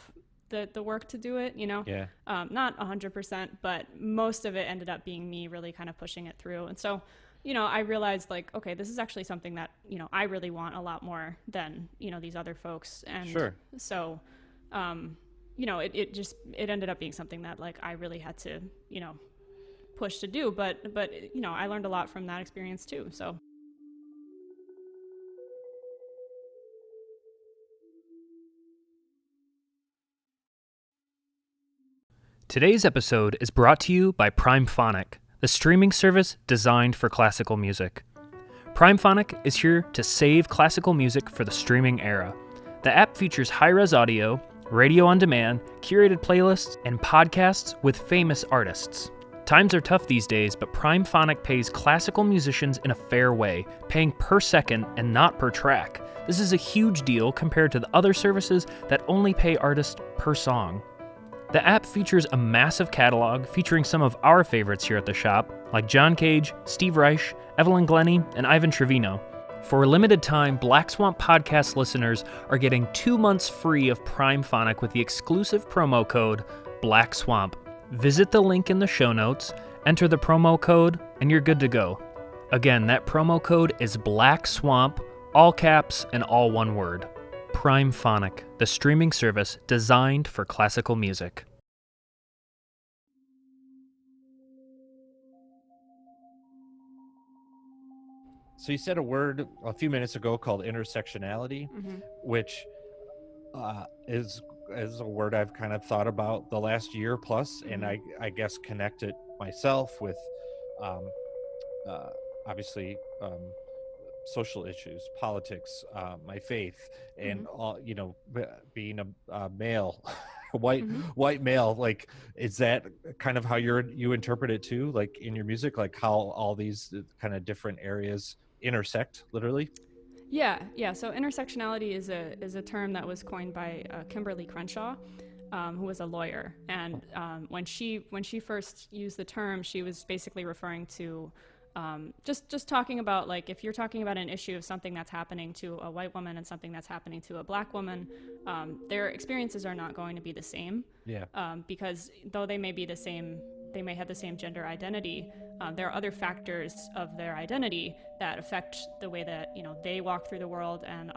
the work to do it. Not 100%, but most of it ended up being me really kind of pushing it through. And so I realized, like, okay, this is actually something that I really want a lot more than these other folks. And so it ended up being something that, like, I really had to push to do, but I learned a lot from that experience too. So today's episode is brought to you by PrimePhonic, the streaming service designed for classical music. PrimePhonic is here to save classical music for the streaming era. The app features high-res audio, radio on demand, curated playlists, and podcasts with famous artists. Times are tough these days, but PrimePhonic pays classical musicians in a fair way, paying per second and not per track. This is a huge deal compared to the other services that only pay artists per song. The app features a massive catalog featuring some of our favorites here at the shop, like John Cage, Steve Reich, Evelyn Glennie, and Ivan Trevino. For a limited time, Black Swamp Podcast listeners are getting 2 months free of Prime Phonic with the exclusive promo code Black Swamp. Visit the link in the show notes, enter the promo code, and you're good to go. Again, that promo code is Black Swamp, all caps and all one word. Prime Phonic, the streaming service designed for classical music. So you said a word a few minutes ago called intersectionality, which is a word I've kind of thought about the last year plus, and I guess connect it myself with obviously social issues, politics, my faith, and all, being a male, white male. Like, is that kind of how you interpret it too? Like in your music, like how all these kind of different areas intersect, literally? Yeah. So intersectionality is a term that was coined by Kimberly Crenshaw, who was a lawyer. And when she first used the term, she was basically referring to just talking about, like, if you're talking about an issue of something that's happening to a white woman and something that's happening to a black woman, their experiences are not going to be the same. Yeah. Because though they may be the same, they may have the same gender identity, there are other factors of their identity that affect the way that, they walk through the world, and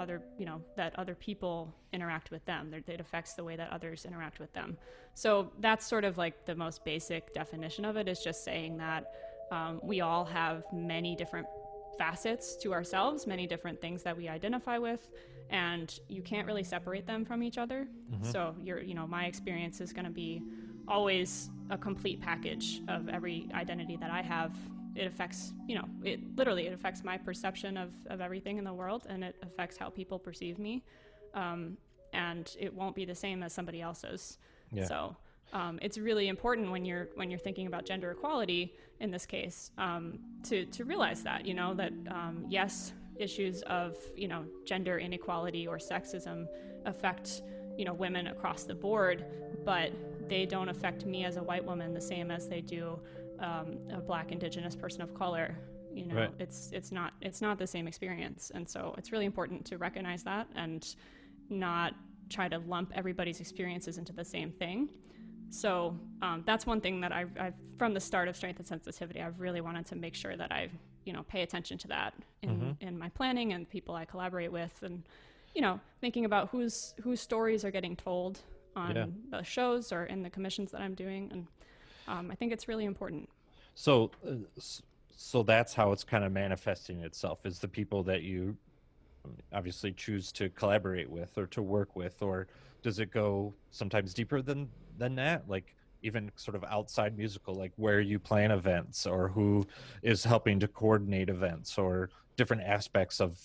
that other people interact with them. It affects the way that others interact with them. So that's sort of like the most basic definition of it, is just saying that we all have many different facets to ourselves, many different things that we identify with, and you can't really separate them from each other. So my experience is going to be always a complete package of every identity that I have. It affects, it affects my perception of everything in the world, and it affects how people perceive me. And it won't be the same as somebody else's. Yeah. So it's really important when you're thinking about gender equality in this case, to realize that, that yes, issues of, gender inequality or sexism affect, women across the board, but they don't affect me as a white woman the same as they do a Black, Indigenous person of color. Right. It's not the same experience. And so it's really important to recognize that and not try to lump everybody's experiences into the same thing. So that's one thing that I've from the start of Strength and Sensitivity, I've really wanted to make sure that I pay attention to that in my planning and people I collaborate with, and thinking about whose stories are getting told on the shows or in the commissions that I'm doing, and I think it's really important. So that's how it's kind of manifesting itself, is the people that you obviously choose to collaborate with or to work with, or does it go sometimes deeper than that, like even sort of outside musical, like where you plan events or who is helping to coordinate events or different aspects of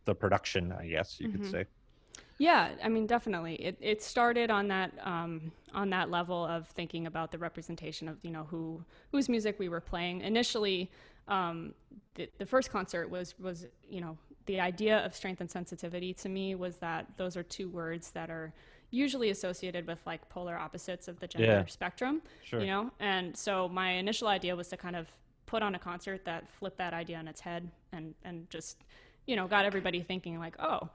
the production, I guess you could say? Yeah, I mean, definitely. It started on that level of thinking about the representation of, whose music we were playing. Initially, the first concert was the idea of strength and sensitivity to me was that those are two words that are usually associated with like polar opposites of the gender spectrum, sure. And so my initial idea was to kind of put on a concert that flipped that idea on its head and just, got everybody thinking like, oh,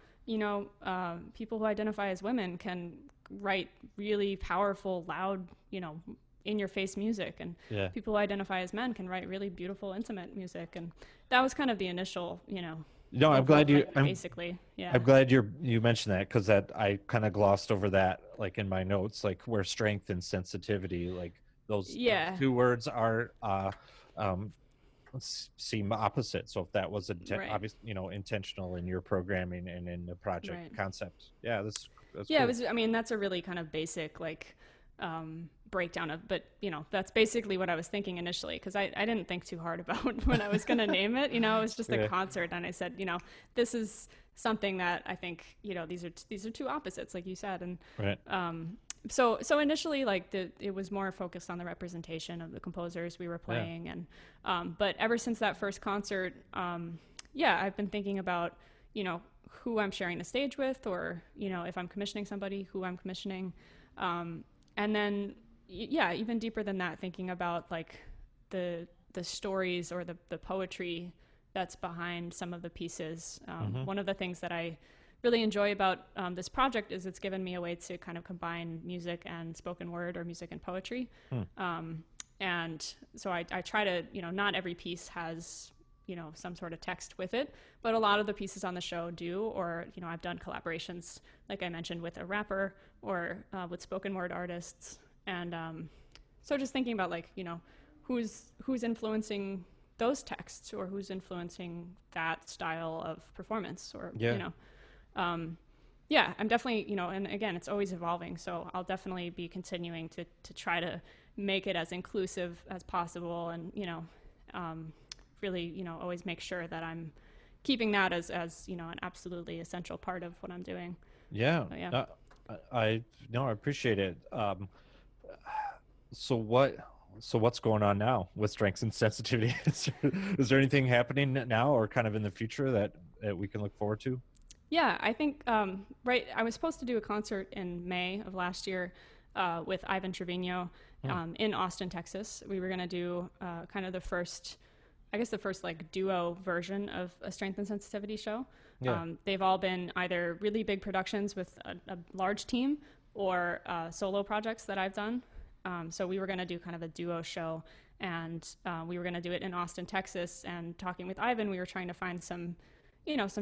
people who identify as women can write really powerful, loud, in your face music, and people who identify as men can write really beautiful, intimate music. And that was kind of the initial, No, I'm glad you basically. Yeah. I'm glad you mentioned that, because that I kind of glossed over that, like in my notes, like where strength and sensitivity, like those two words are seem opposite. So if that was obviously intentional in your programming and in the project concept, that's cool. It was. I mean, that's a really kind of basic breakdown of, but that's basically what I was thinking initially, because I didn't think too hard about when I was going to name it. It was just a concert, and I said, this is something that I think these are two opposites, like you said, and so initially it was more focused on the representation of the composers we were playing, and but ever since that first concert, I've been thinking about who I'm sharing the stage with, or if I'm commissioning somebody, who I'm commissioning, and then even deeper than that, thinking about like the stories or the poetry that's behind some of the pieces. One of the things that I really enjoy about this project is it's given me a way to kind of combine music and spoken word, or music and poetry. And so I try to, not every piece has, some sort of text with it, but a lot of the pieces on the show do, or, I've done collaborations, like I mentioned, with a rapper or with spoken word artists. And so just thinking about like, who's influencing those texts, or who's influencing that style of performance, or, yeah, I'm definitely, and again, it's always evolving. So I'll definitely be continuing to try to make it as inclusive as possible, and, really, always make sure that I'm keeping that as an absolutely essential part of what I'm doing. Yeah. So, yeah. I appreciate it. So what's going on now with strengths and sensitivity? Is there anything happening now, or kind of in the future that we can look forward to? Yeah, I think, I was supposed to do a concert in May of last year with Ivan Trevino in Austin, Texas. We were going to do kind of the first like duo version of a strength and sensitivity show. Yeah. They've all been either really big productions with a large team, or solo projects that I've done. So we were going to do kind of a duo show, and we were going to do it in Austin, Texas. And talking with Ivan, we were trying to find some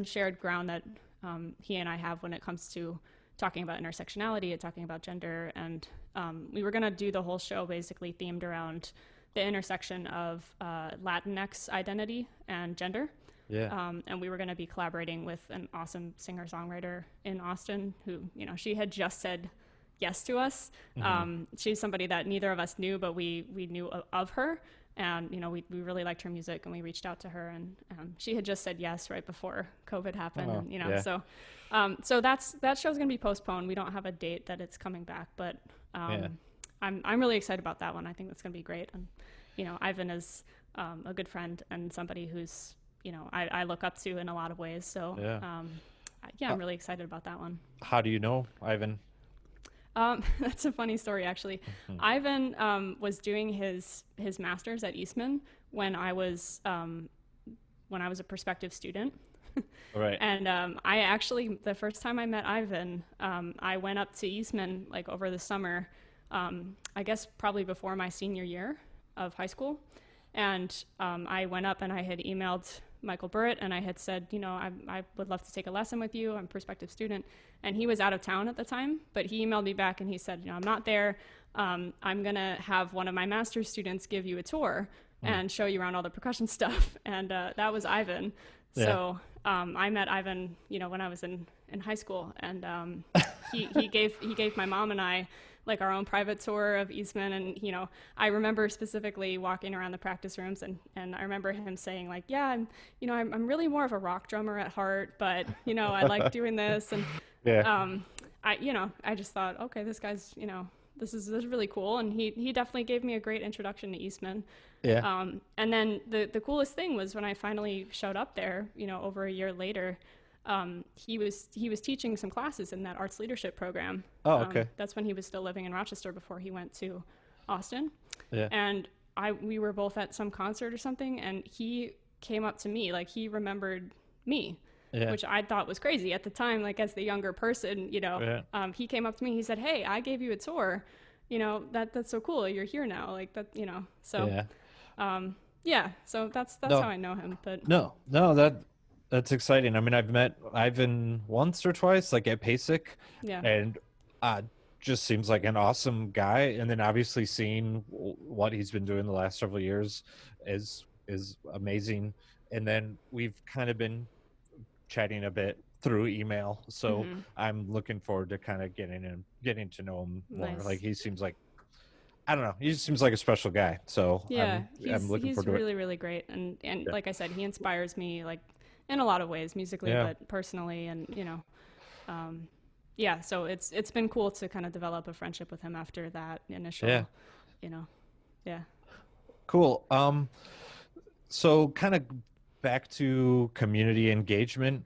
shared ground that he and I have when it comes to talking about intersectionality and talking about gender. And we were going to do the whole show basically themed around the intersection of Latinx identity and gender. Yeah. And we were going to be collaborating with an awesome singer-songwriter in Austin who, she had just said yes to us. She's somebody that neither of us knew, but we knew of her. And, we really liked her music, and we reached out to her, and she had just said yes right before COVID happened. Oh, and, yeah. So that show's going to be postponed. We don't have a date that it's coming back, but I'm really excited about that one. I think that's going to be great. And, Ivan is a good friend and somebody who's, I look up to in a lot of ways. So, I'm really excited about that one. How do you know Ivan? That's a funny story, actually. Ivan was doing his master's at Eastman when I was a prospective student. Right. And I actually, the first time I met Ivan, I went up to Eastman like over the summer, I guess probably before my senior year of high school. And I went up and I had emailed Michael Burritt, and I had said, I would love to take a lesson with you. I'm a prospective student. And he was out of town at the time, but he emailed me back and he said, I'm not there. I'm going to have one of my master's students give you a tour and show you around all the percussion stuff. And that was Ivan. Yeah. So I met Ivan, when I was in high school, and he gave my mom and I like our own private tour of Eastman. And, I remember specifically walking around the practice rooms, and I remember him saying like, yeah, I'm really more of a rock drummer at heart, but, I like doing this. And, I just thought, okay, this guy's, this is really cool. And he definitely gave me a great introduction to Eastman. Yeah. And then the coolest thing was when I finally showed up there, over a year later, he was teaching some classes in that arts leadership program. Oh, okay. That's when he was still living in Rochester before he went to Austin. Yeah. And we were both at some concert or something, and he came up to me, like he remembered me. Yeah. Which I thought was crazy at the time, like as the younger person, he came up to me, he said, hey, I gave you a tour, that's so cool. You're here now. Like that, so, so that's how I know him. But that's exciting. I mean, I've met Ivan once or twice, like at PASIC, and just seems like an awesome guy. And then obviously seeing what he's been doing the last several years is amazing. And then we've kind of been chatting a bit through email, so I'm looking forward to kind of getting to know him more. Nice. Like he seems like, I don't know, he just seems like a special guy. So I'm looking forward to it. He's really great, and like I said, he inspires me like in a lot of ways, musically, but personally, and so it's been cool to kind of develop a friendship with him after that initial cool. So kind of back to community engagement.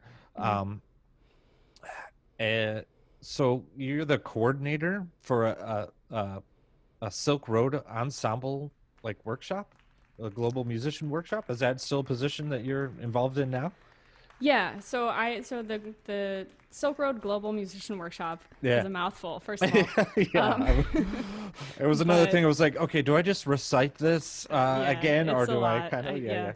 So you're the coordinator for a Silk Road ensemble like workshop. a global musician workshop. Is that still a position that you're involved in now? Yeah, so the Silk Road Global Musician Workshop Yeah. is a mouthful, first of all. Yeah. It was another but- thing. I was like, okay, do I just recite this again, or it's a do I lot. kind of? Yeah.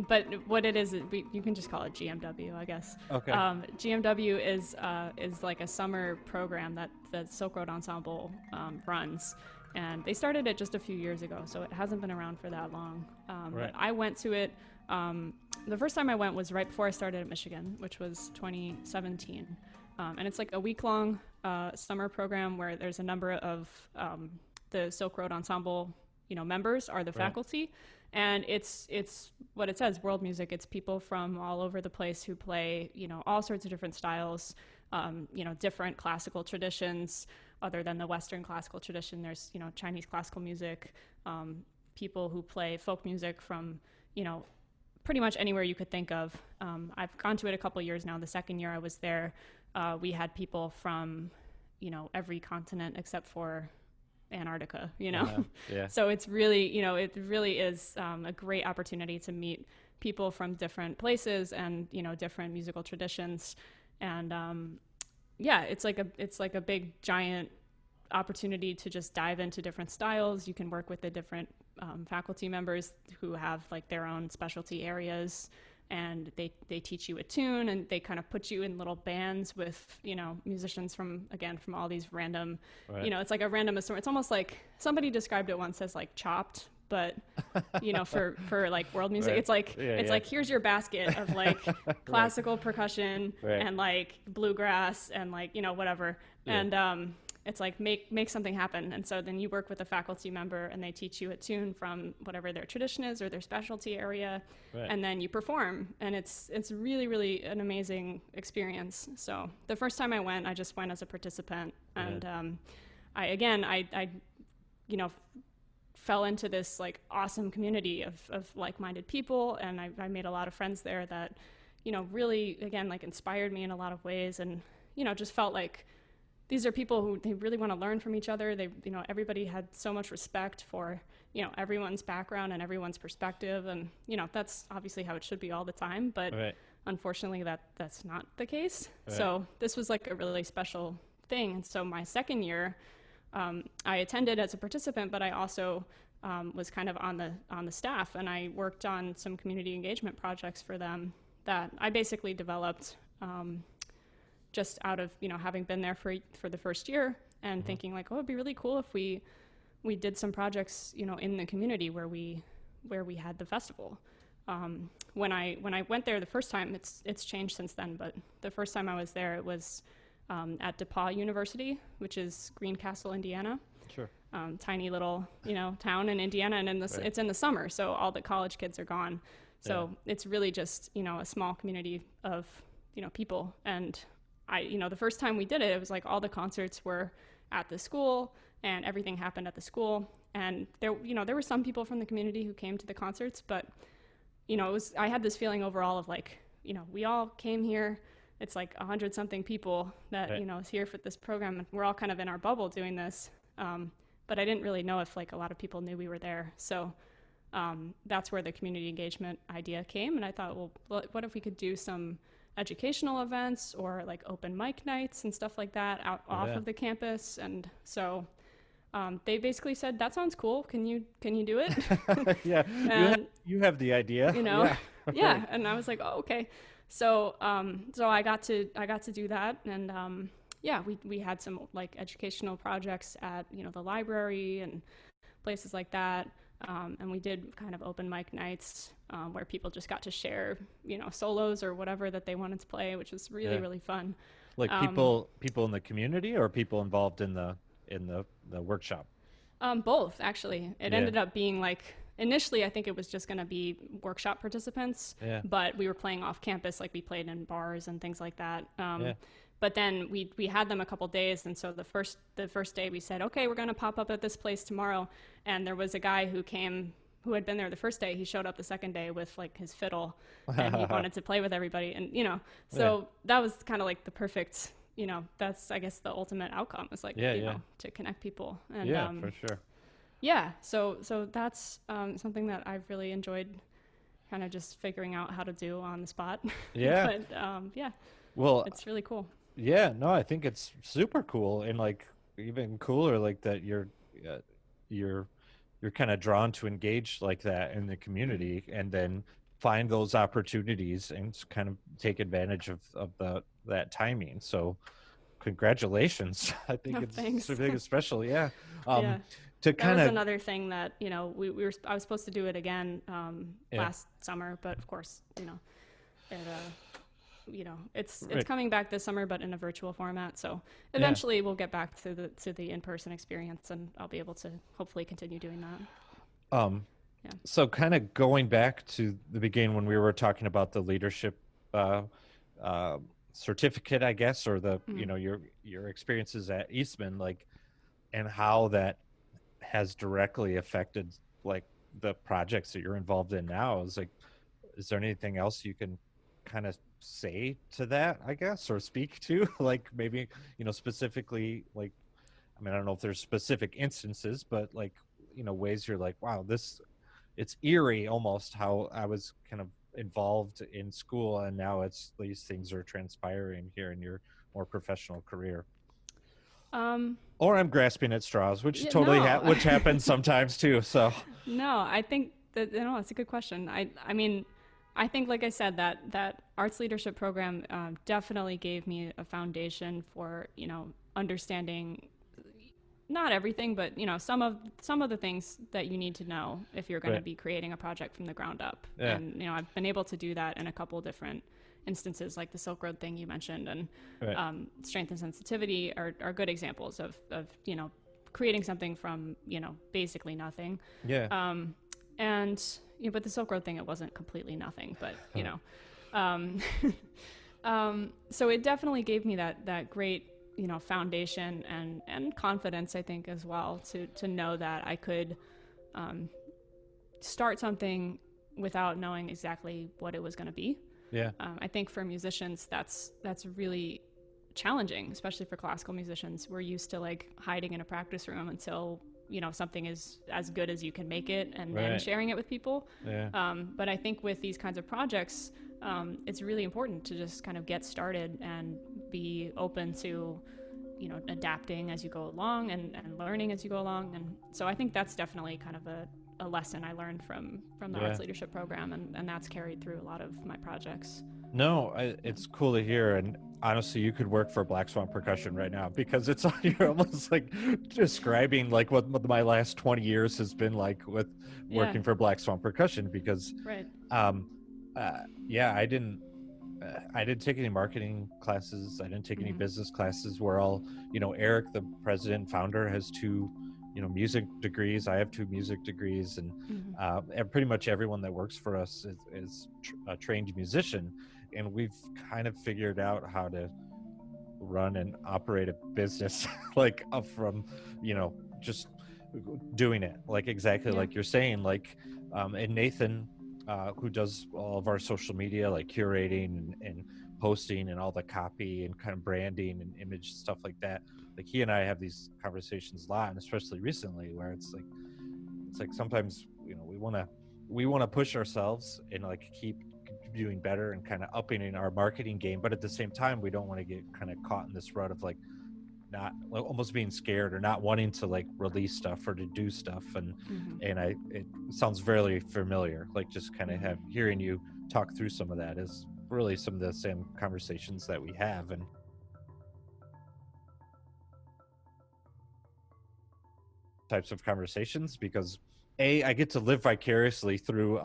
But what it is, you can just call it GMW, I guess. Okay. GMW is like a summer program that the Silk Road Ensemble runs, and they started it just a few years ago, so it hasn't been around for that long. Right. But I went to it. The first time I went was right before I started at Michigan, which was 2017, and it's like a week-long summer program where there's a number of the Silk Road Ensemble, members are the faculty. And it's what it says, world music. It's people from all over the place who play, all sorts of different styles, different classical traditions other than the Western classical tradition. There's, Chinese classical music, people who play folk music from, pretty much anywhere you could think of. I've gone to it a couple years now. The second year I was there, we had people from, every continent except for Antarctica, Yeah. So it's really, it really is a great opportunity to meet people from different places and, different musical traditions. And it's like a big giant opportunity to just dive into different styles. You can work with the different faculty members who have like their own specialty areas, and they teach you a tune, and they kind of put you in little bands with, musicians from all these random, Right. It's like a random assortment. It's almost like somebody described it once as like Chopped, but, for like world music. Right. It's like, Yeah. like, here's your basket of like classical percussion Right. and like bluegrass and like, whatever. Yeah. And, it's like make something happen. And so then you work with a faculty member and they teach you a tune from whatever their tradition is or their specialty area. Right. And then you perform, and it's really, really an amazing experience. So the first time I went, I just went as a participant, and I fell into this like awesome community of like-minded people, and I made a lot of friends there that, really, again, like inspired me in a lot of ways, and, just felt like these are people who they really want to learn from each other. They, everybody had so much respect for, everyone's background and everyone's perspective. And, that's obviously how it should be all the time. But Right. unfortunately, that's not the case. Right. So this was like a really special thing. And so my second year, I attended as a participant, but I also was kind of on the staff. And I worked on some community engagement projects for them that I basically developed just out of, having been there for the first year and thinking like, oh, it'd be really cool if we did some projects, in the community where we had the festival. When I went there the first time, it's changed since then, but the first time I was there, it was at DePauw University, which is Greencastle, Indiana. Sure. Tiny little, town in Indiana, and Right. it's in the summer, so all the college kids are gone. So it's really just, a small community of, people. And the first time we did it, it was like all the concerts were at the school and everything happened at the school. And there were some people from the community who came to the concerts, but, I had this feeling overall of like, we all came here. It's like 100-something people that, Right. is here for this program, and we're all kind of in our bubble doing this. But I didn't really know if like a lot of people knew we were there. So that's where the community engagement idea came. And I thought, well, what if we could do some educational events or like open mic nights and stuff like that off of the campus? And so they basically said, that sounds cool. Can you do it? Yeah. And, you have the idea. Yeah. Yeah. And I was like, oh, okay. So I got to do that. And we had some like educational projects at, the library and places like that. And we did kind of open mic nights where people just got to share, solos or whatever that they wanted to play, which was really, really fun. Like people in the community or people involved in the workshop? Both, actually. It ended up being like, initially, I think it was just going to be workshop participants, but we were playing off campus, like we played in bars and things like that. But then we had them a couple days, and so the first day we said, okay, we're going to pop up at this place tomorrow. And there was a guy who had been there the first day. He showed up the second day with like his fiddle, and he wanted to play with everybody. And so that was kind of like the perfect, that's I guess the ultimate outcome is like to connect people. And for sure. Yeah, so that's something that I've really enjoyed, kind of just figuring out how to do on the spot. Yeah. But yeah, Well, it's really cool. yeah, no, I think it's super cool, and like even cooler like that uh, you're you're kind of drawn to engage like that in the Mhm. community, and then find those opportunities and kind of take advantage of that timing. So congratulations. I think No, it's thanks. something special. Yeah. Um, Yeah, to that kind was of, another thing that I was supposed to do it again yeah, last summer, but of course, it it's right, coming back this summer, but in a virtual format. So yeah. eventually, we'll get back to the in person experience, and I'll be able to hopefully continue doing that. Um, Yeah. so kind of going back to the beginning when we were talking about the leadership uh, uh, certificate, I guess, or the Mm. your experiences at Eastman, like, and how that has directly affected like the projects that you're involved in now. Is like, is there anything else you can kind of say to that, I guess, or speak to, like maybe specifically, like, I mean, I don't know if there's specific instances, but like ways you're like, wow, this it's eerie almost how I was kind of involved in school, and now it's these things are transpiring here in your more professional career. Um, Or I'm grasping at straws, which yeah, totally no, which happens sometimes too. So no, I think that it's a good question. I mean, I think, like I said, that arts leadership program definitely gave me a foundation for understanding not everything, but some of the things that you need to know if you're going to right, be creating a project from the ground up. yeah, And I've been able to do that in a couple different instances, like the Silk Road thing you mentioned, and right, strength and sensitivity are good examples of creating something from basically nothing. yeah, Um, and but the Silk Road thing, it wasn't completely nothing, but um, so it definitely gave me that great foundation and confidence, I think, as well, to know that I could um, start something without knowing exactly what it was going to be. yeah, I think for musicians, that's really challenging, especially for classical musicians. We're used to like hiding in a practice room until something is as good as you can make it, and then right, sharing it with people. yeah, But I think with these kinds of projects, it's really important to just kind of get started and be open to adapting as you go along, and learning as you go along. And so I think that's definitely kind of a lesson I learned from the yeah. arts leadership program, and that's carried through a lot of my projects. No, Yeah. it's cool to hear. And honestly, you could work for Black Swan Percussion right now because it's you're almost like describing like what my last 20 years has been like with Yeah. working for Black Swan Percussion. Because Right. um, yeah, I didn't take any marketing classes. I didn't take any Mm-hmm. business classes. We're all, Eric, the president founder, has two, music degrees. I have two music degrees, Mm-hmm. and pretty much everyone that works for us is a trained musician, and we've kind of figured out how to run and operate a business like up from, just doing it like exactly Yeah. like you're saying, like, and Nathan, who does all of our social media, like curating and posting and all the copy and kind of branding and image stuff like that. Like he and I have these conversations a lot, and especially recently, where it's like sometimes we want to push ourselves and like keep doing better and kind of upping in our marketing game, but at the same time we don't want to get kind of caught in this rut of like not like, almost being scared or not wanting to like release stuff or to do stuff. and Mm-hmm. and I it sounds very familiar, like just kind of have Mm-hmm. hearing you talk through some of that is really some of the same conversations that we have, and types of conversations, because I get to live vicariously through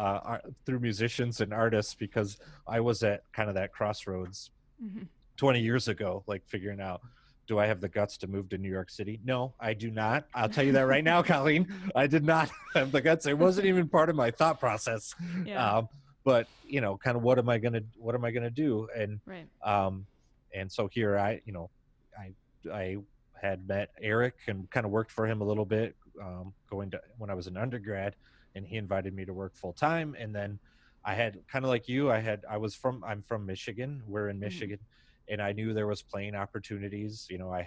musicians and artists, because I was at kind of that crossroads Mm-hmm. 20 years ago, like figuring out, do I have the guts to move to New York City? No, I do not. I'll tell you that right now, Colleen. I did not have the guts. It wasn't even part of my thought process. Yeah. But kind of what am I gonna do? Right. Um, and so here I had met Eric and kind of worked for him a little bit, going to when I was an undergrad, and he invited me to work full time. And then I had kind of like you, I'm from Michigan. We're in Mm-hmm. Michigan, and I knew there was playing opportunities. I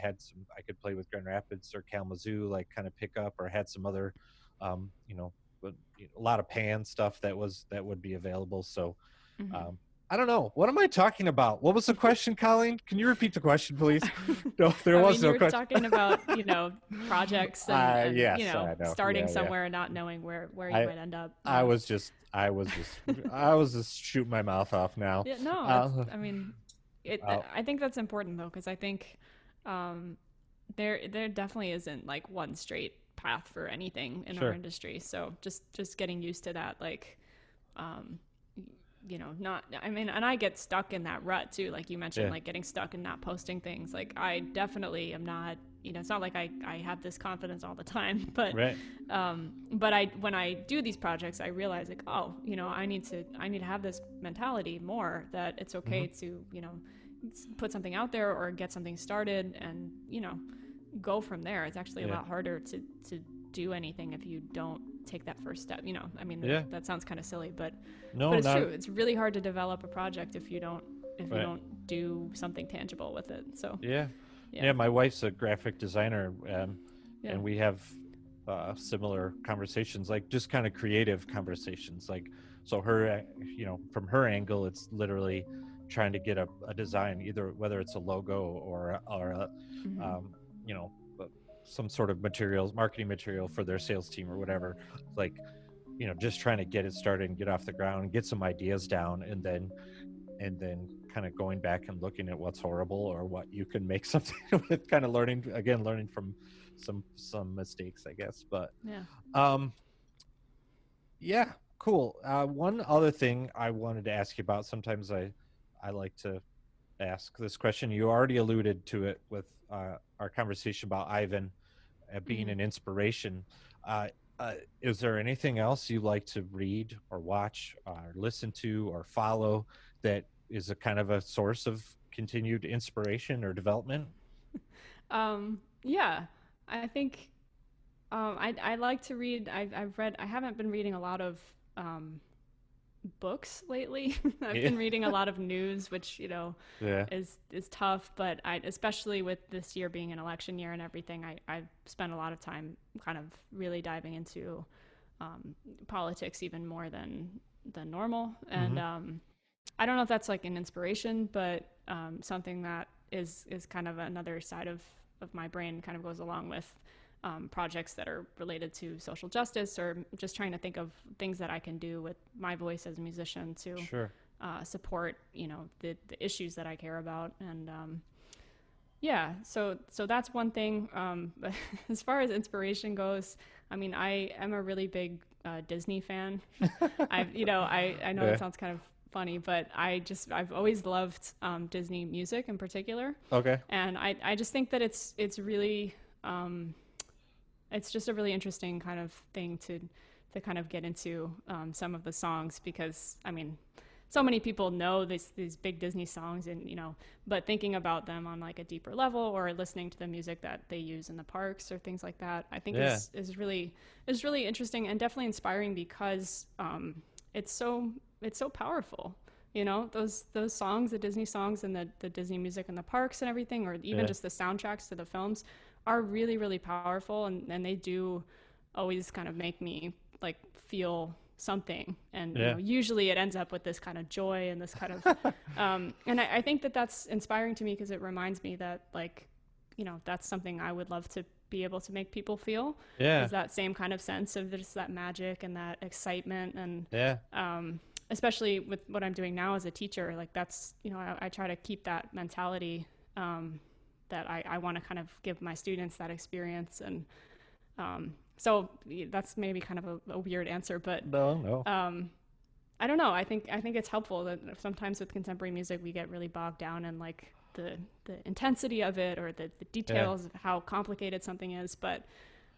could play with Grand Rapids or Kalamazoo, like kind of pick up, or had some other, but a lot of pan stuff that would be available. So, Mhm. I don't know. What am I talking about? What was the question, Colleen? Can you repeat the question, please? No, there I was mean, you no were question. talking about, projects and Yes, I know. starting Yeah, yeah. somewhere and not knowing where you I might end up. I Yeah. was just I was just shooting my mouth off now. Yeah, no, Uh, I mean, uh, I think that's important though, because I think um, there definitely isn't like one straight path for anything in our sure. industry. So just getting used to that, like, um, not, I mean, and I get stuck in that rut too, like you mentioned, Yeah. like getting stuck and not posting things. Like I definitely am not, it's not like I have this confidence all the time, but Right. but when I do these projects, I realize like, oh, I need to have this mentality more, that it's okay Hmm. to put something out there or get something started, and go from there. It's actually a Yeah. lot harder to do anything if you don't take that first step. I mean, Yeah. that sounds kind of silly, but No, it's not true. It's really hard to develop a project if you don't right. do something tangible with it. So Yeah. yeah, Yeah, my wife's a graphic designer, yeah. and we have similar conversations, like just kind of creative conversations. Like, so from her angle, it's literally trying to get a design, either whether it's a logo or a, Hmm. um, you know, uh, some sort of marketing material for their sales team or whatever. Like, just trying to get it started and get off the ground and get some ideas down, and then kind of going back and looking at what's horrible or what you can make something with, kind of learning from some mistakes, I guess. But Yeah. um yeah, cool. One other thing I wanted to ask you about, sometimes I like to ask this question. You already alluded to it with our conversation about Ivan being Hmm. an inspiration. uh, is there anything else you like to read or watch or listen to or follow that is a kind of a source of continued inspiration or development? Yeah, I think I like to read. I haven't been reading a lot of um, books lately. I've Yeah. been reading a lot of news, which Yeah. is tough. But especially with this year being an election year and everything, I've spent a lot of time kind of really diving into politics even more than normal. And Hmm. I don't know if that's like an inspiration, but something that is kind of another side of my brain, kind of goes along with projects that are related to social justice, or just trying to think of things that I can do with my voice as a musician to Sure. support the issues that I care about. And yeah, so that's one thing. But as far as inspiration goes, I mean, I am a really big Disney fan. I know Yeah. that sounds kind of funny, but I've always loved Disney music in particular, Okay. and I just think that it's really it's just a really interesting kind of thing to kind of get into some of the songs, because I mean, so many people know these big Disney songs, and but thinking about them on like a deeper level, or listening to the music that they use in the parks or things like that, I think Yeah. is really interesting and definitely inspiring, because it's so powerful. Those songs, the Disney songs and the Disney music in the parks and everything, or even Yeah. just the soundtracks to the films, are really, really powerful, and they do always kind of make me like feel something. And Yeah. usually it ends up with this kind of joy and this kind of and I think that that's inspiring to me, because it reminds me that, like, that's something I would love to be able to make people feel, Yeah. is that same kind of sense of just that magic and that excitement. And Yeah. especially with what I'm doing now as a teacher, like that's, I try to keep that mentality, that I want to kind of give my students that experience. And so that's maybe kind of a weird answer, but No, no. I don't know. I think it's helpful that sometimes with contemporary music we get really bogged down in like the intensity of it, or the Yeah. details of how complicated something is. But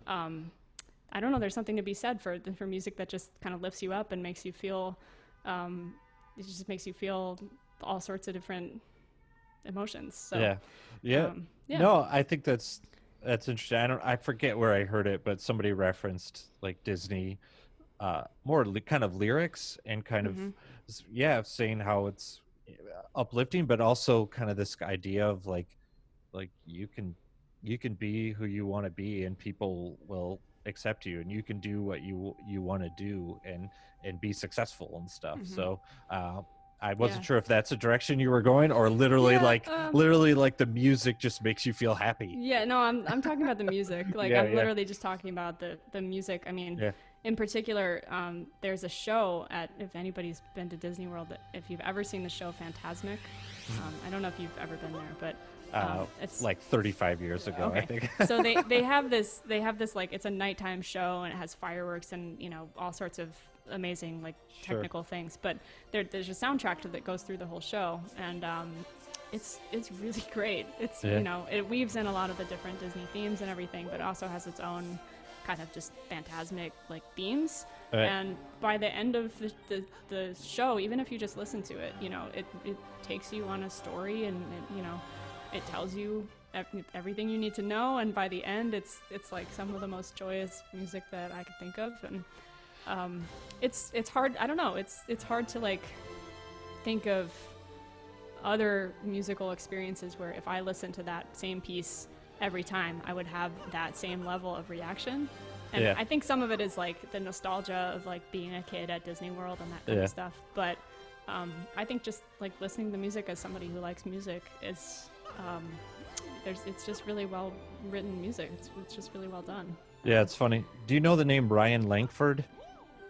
I don't know. There's something to be said for music that just kind of lifts you up and makes you feel. It just makes you feel all sorts of different emotions. So Yeah. Yeah. yeah. No, I think that's interesting. I forget where I heard it, but somebody referenced like Disney, more kind of lyrics and kind of, Hmm. yeah, saying how it's uplifting, but also kind of this idea of like you can be who you want to be, and people will accept you, and you can do what you want to do, and be successful and stuff. Mm-hmm. So I wasn't Yeah. sure if that's a direction you were going, or literally Yeah, literally like the music just makes you feel happy. Yeah, no, I'm talking about the music. Like Yeah, I'm yeah. literally just talking about the music. I mean, Yeah. in particular, there's a show at, if anybody's been to Disney World, if you've ever seen the show Fantasmic, I don't know if you've ever been there, but it's Like 35 years ago, I okay. think. So they have this like, it's a nighttime show, and it has fireworks and all sorts of amazing like Sure. technical things. But there's a soundtrack that goes through the whole show, and it's really great. It's Yeah. it weaves in a lot of the different Disney themes and everything, but also has its own kind of just phantasmic like themes. Right. And by the end of the show, even if you just listen to it, it takes you on a story, and it tells you everything you need to know. And by the end, it's like some of the most joyous music that I could think of. And it's hard. I don't know. It's hard to like think of other musical experiences where if I listened to that same piece every time, I would have that same level of reaction. And Yeah. I think some of it is like the nostalgia of like being a kid at Disney World and that kind Yeah. of stuff. But I think just like listening to music as somebody who likes music is it's just really well written music. It's just really well done. Yeah, it's funny. Do you know the name Ryan Langford?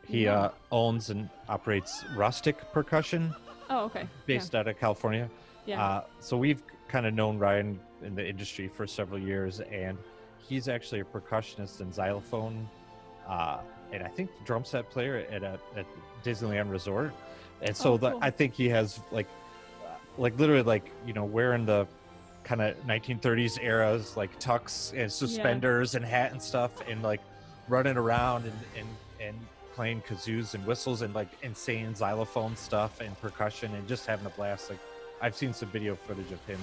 He No. owns and operates Rustic Percussion, Oh, okay. based out of California. Yeah. So we've kind of known Ryan in the industry for several years, and he's actually a percussionist and xylophone, and I think drum set player at Disneyland Resort. And so Oh, cool. I think he has like literally like wearing the kind of 1930s eras like tux and suspenders and hat and stuff, and like running around and playing kazoos and whistles and like insane xylophone stuff and percussion and just having a blast. Like I've seen some video footage of him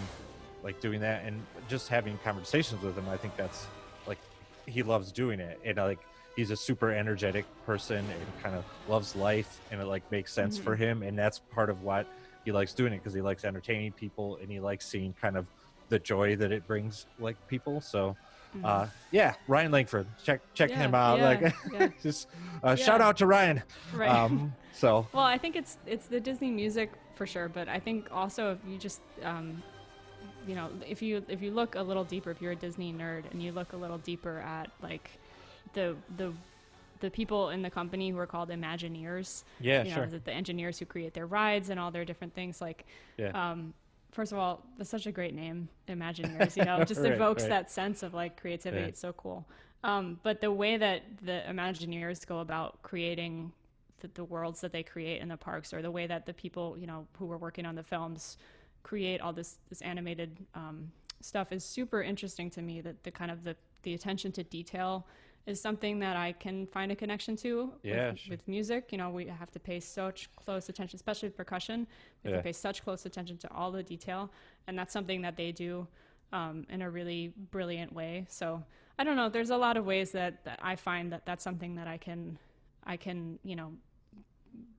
like doing that and just having conversations with him. I think that's like he loves doing it, and like he's a super energetic person and kind of loves life, and it like makes sense for him, and that's part of what he likes doing it, because he likes entertaining people and he likes seeing kind of the joy that it brings like people. So yeah, Ryan Langford, check Yeah, him out. yeah, Like yeah. just shout out to Ryan. Right. So Well, I think it's the Disney music for sure, but I think also if you just if you look a little deeper, if you're a Disney nerd and you look a little deeper at like the people in the company who are called Imagineers, yeah, sure. the engineers who create their rides and all their different things, like Yeah. first of all, that's such a great name, Imagineers. It just Right, evokes right. that sense of like creativity. Yeah. It's so cool. But the way that the Imagineers go about creating the worlds that they create in the parks, or the way that the people who were working on the films create all this animated stuff, is super interesting to me. That the kind of the attention to detail is something that I can find a connection to Yeah, with, sure. with music. We have to pay such close attention, especially with percussion. We have Yeah. to pay such close attention to all the detail, and that's something that they do in a really brilliant way. So I don't know. There's a lot of ways that I find that that's something that I can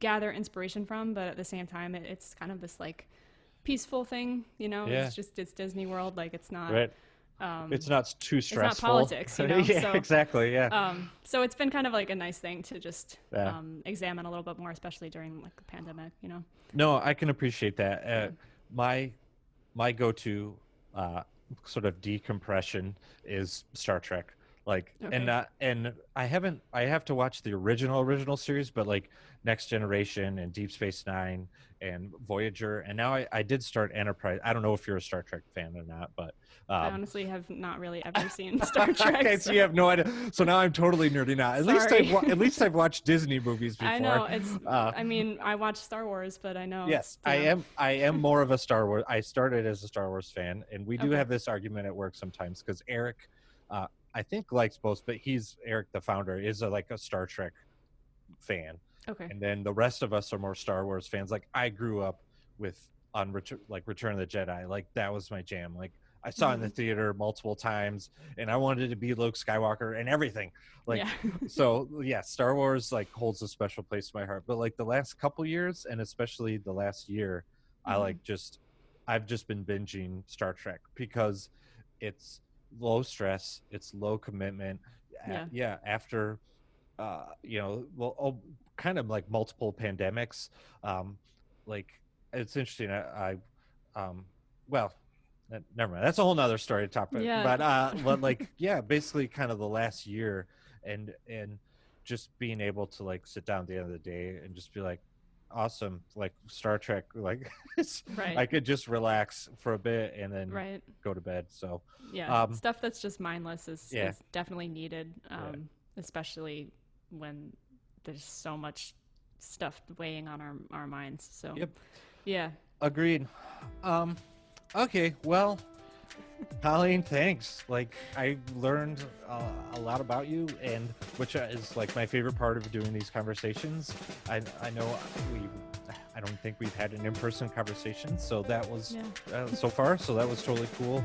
gather inspiration from, but at the same time, it's kind of this like peaceful thing. Yeah. It's Disney World. Like it's not. Right. It's not too stressful. It's not politics, Yeah, so, exactly. Yeah. So it's been kind of like a nice thing to just Yeah. examine a little bit more, especially during like the pandemic. No, I can appreciate that. My go-to sort of decompression is Star Trek. Like, Okay. and I have to watch the original series, but like Next Generation and Deep Space Nine and Voyager, and now I did start Enterprise. I don't know if you're a Star Trek fan or not, but I honestly have not really ever seen Star Trek. okay, so you have no idea. So now I'm totally nerding out. Sorry. At least I've watched Disney movies before. I know it's. I mean, I watch Star Wars, but I know. Yes, it's, I am more of a Star Wars. I started as a Star Wars fan, and we do Okay. have this argument at work sometimes because Eric, I think likes both, but Eric, the founder, is like a Star Trek fan, Okay. and then the rest of us are more Star Wars fans. Like I grew up with Return of the Jedi, like that was my jam. Like I saw it in the theater multiple times, and I wanted to be Luke Skywalker and everything. Like Yeah. so, yeah, Star Wars like holds a special place in my heart. But like the last couple years, and especially the last year, I've just been binging Star Trek because it's low stress, it's low commitment. Yeah. After kind of like multiple pandemics, like it's interesting. Um, well, never mind. That's a whole nother story to talk about. Yeah. But like, yeah, basically, kind of the last year, and just being able to like sit down at the end of the day and just be like, awesome, like Star Trek, like Right. I could just relax for a bit and then Right. go to bed. So Yeah. Stuff that's just mindless is Yeah. definitely needed, Yeah. especially when there's so much stuff weighing on our minds. So Yep. yeah. Agreed. Okay, well, Colleen, thanks. Like, I learned a lot about you, and which is like my favorite part of doing these conversations. I know I don't think we've had an in-person conversation, so that was so far. So that was totally cool.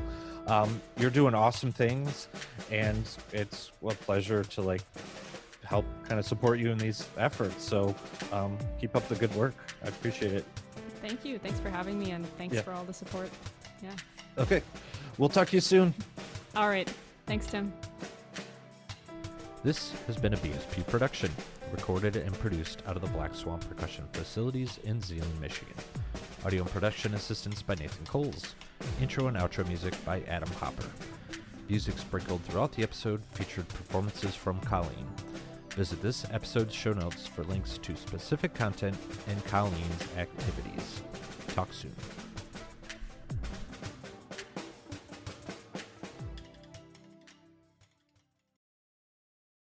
You're doing awesome things, and it's a pleasure to like help kind of support you in these efforts. So keep up the good work. I appreciate it. Thank you. Thanks for having me, and thanks for all the support. Yeah. Okay. We'll talk to you soon. All right. Thanks, Tim. This has been a BSP production, recorded and produced out of the Black Swan Percussion Facilities in Zeeland, Michigan. Audio and production assistance by Nathan Coles. Intro and outro music by Adam Hopper. Music sprinkled throughout the episode featured performances from Colleen. Visit this episode's show notes for links to specific content and Colleen's activities. Talk soon.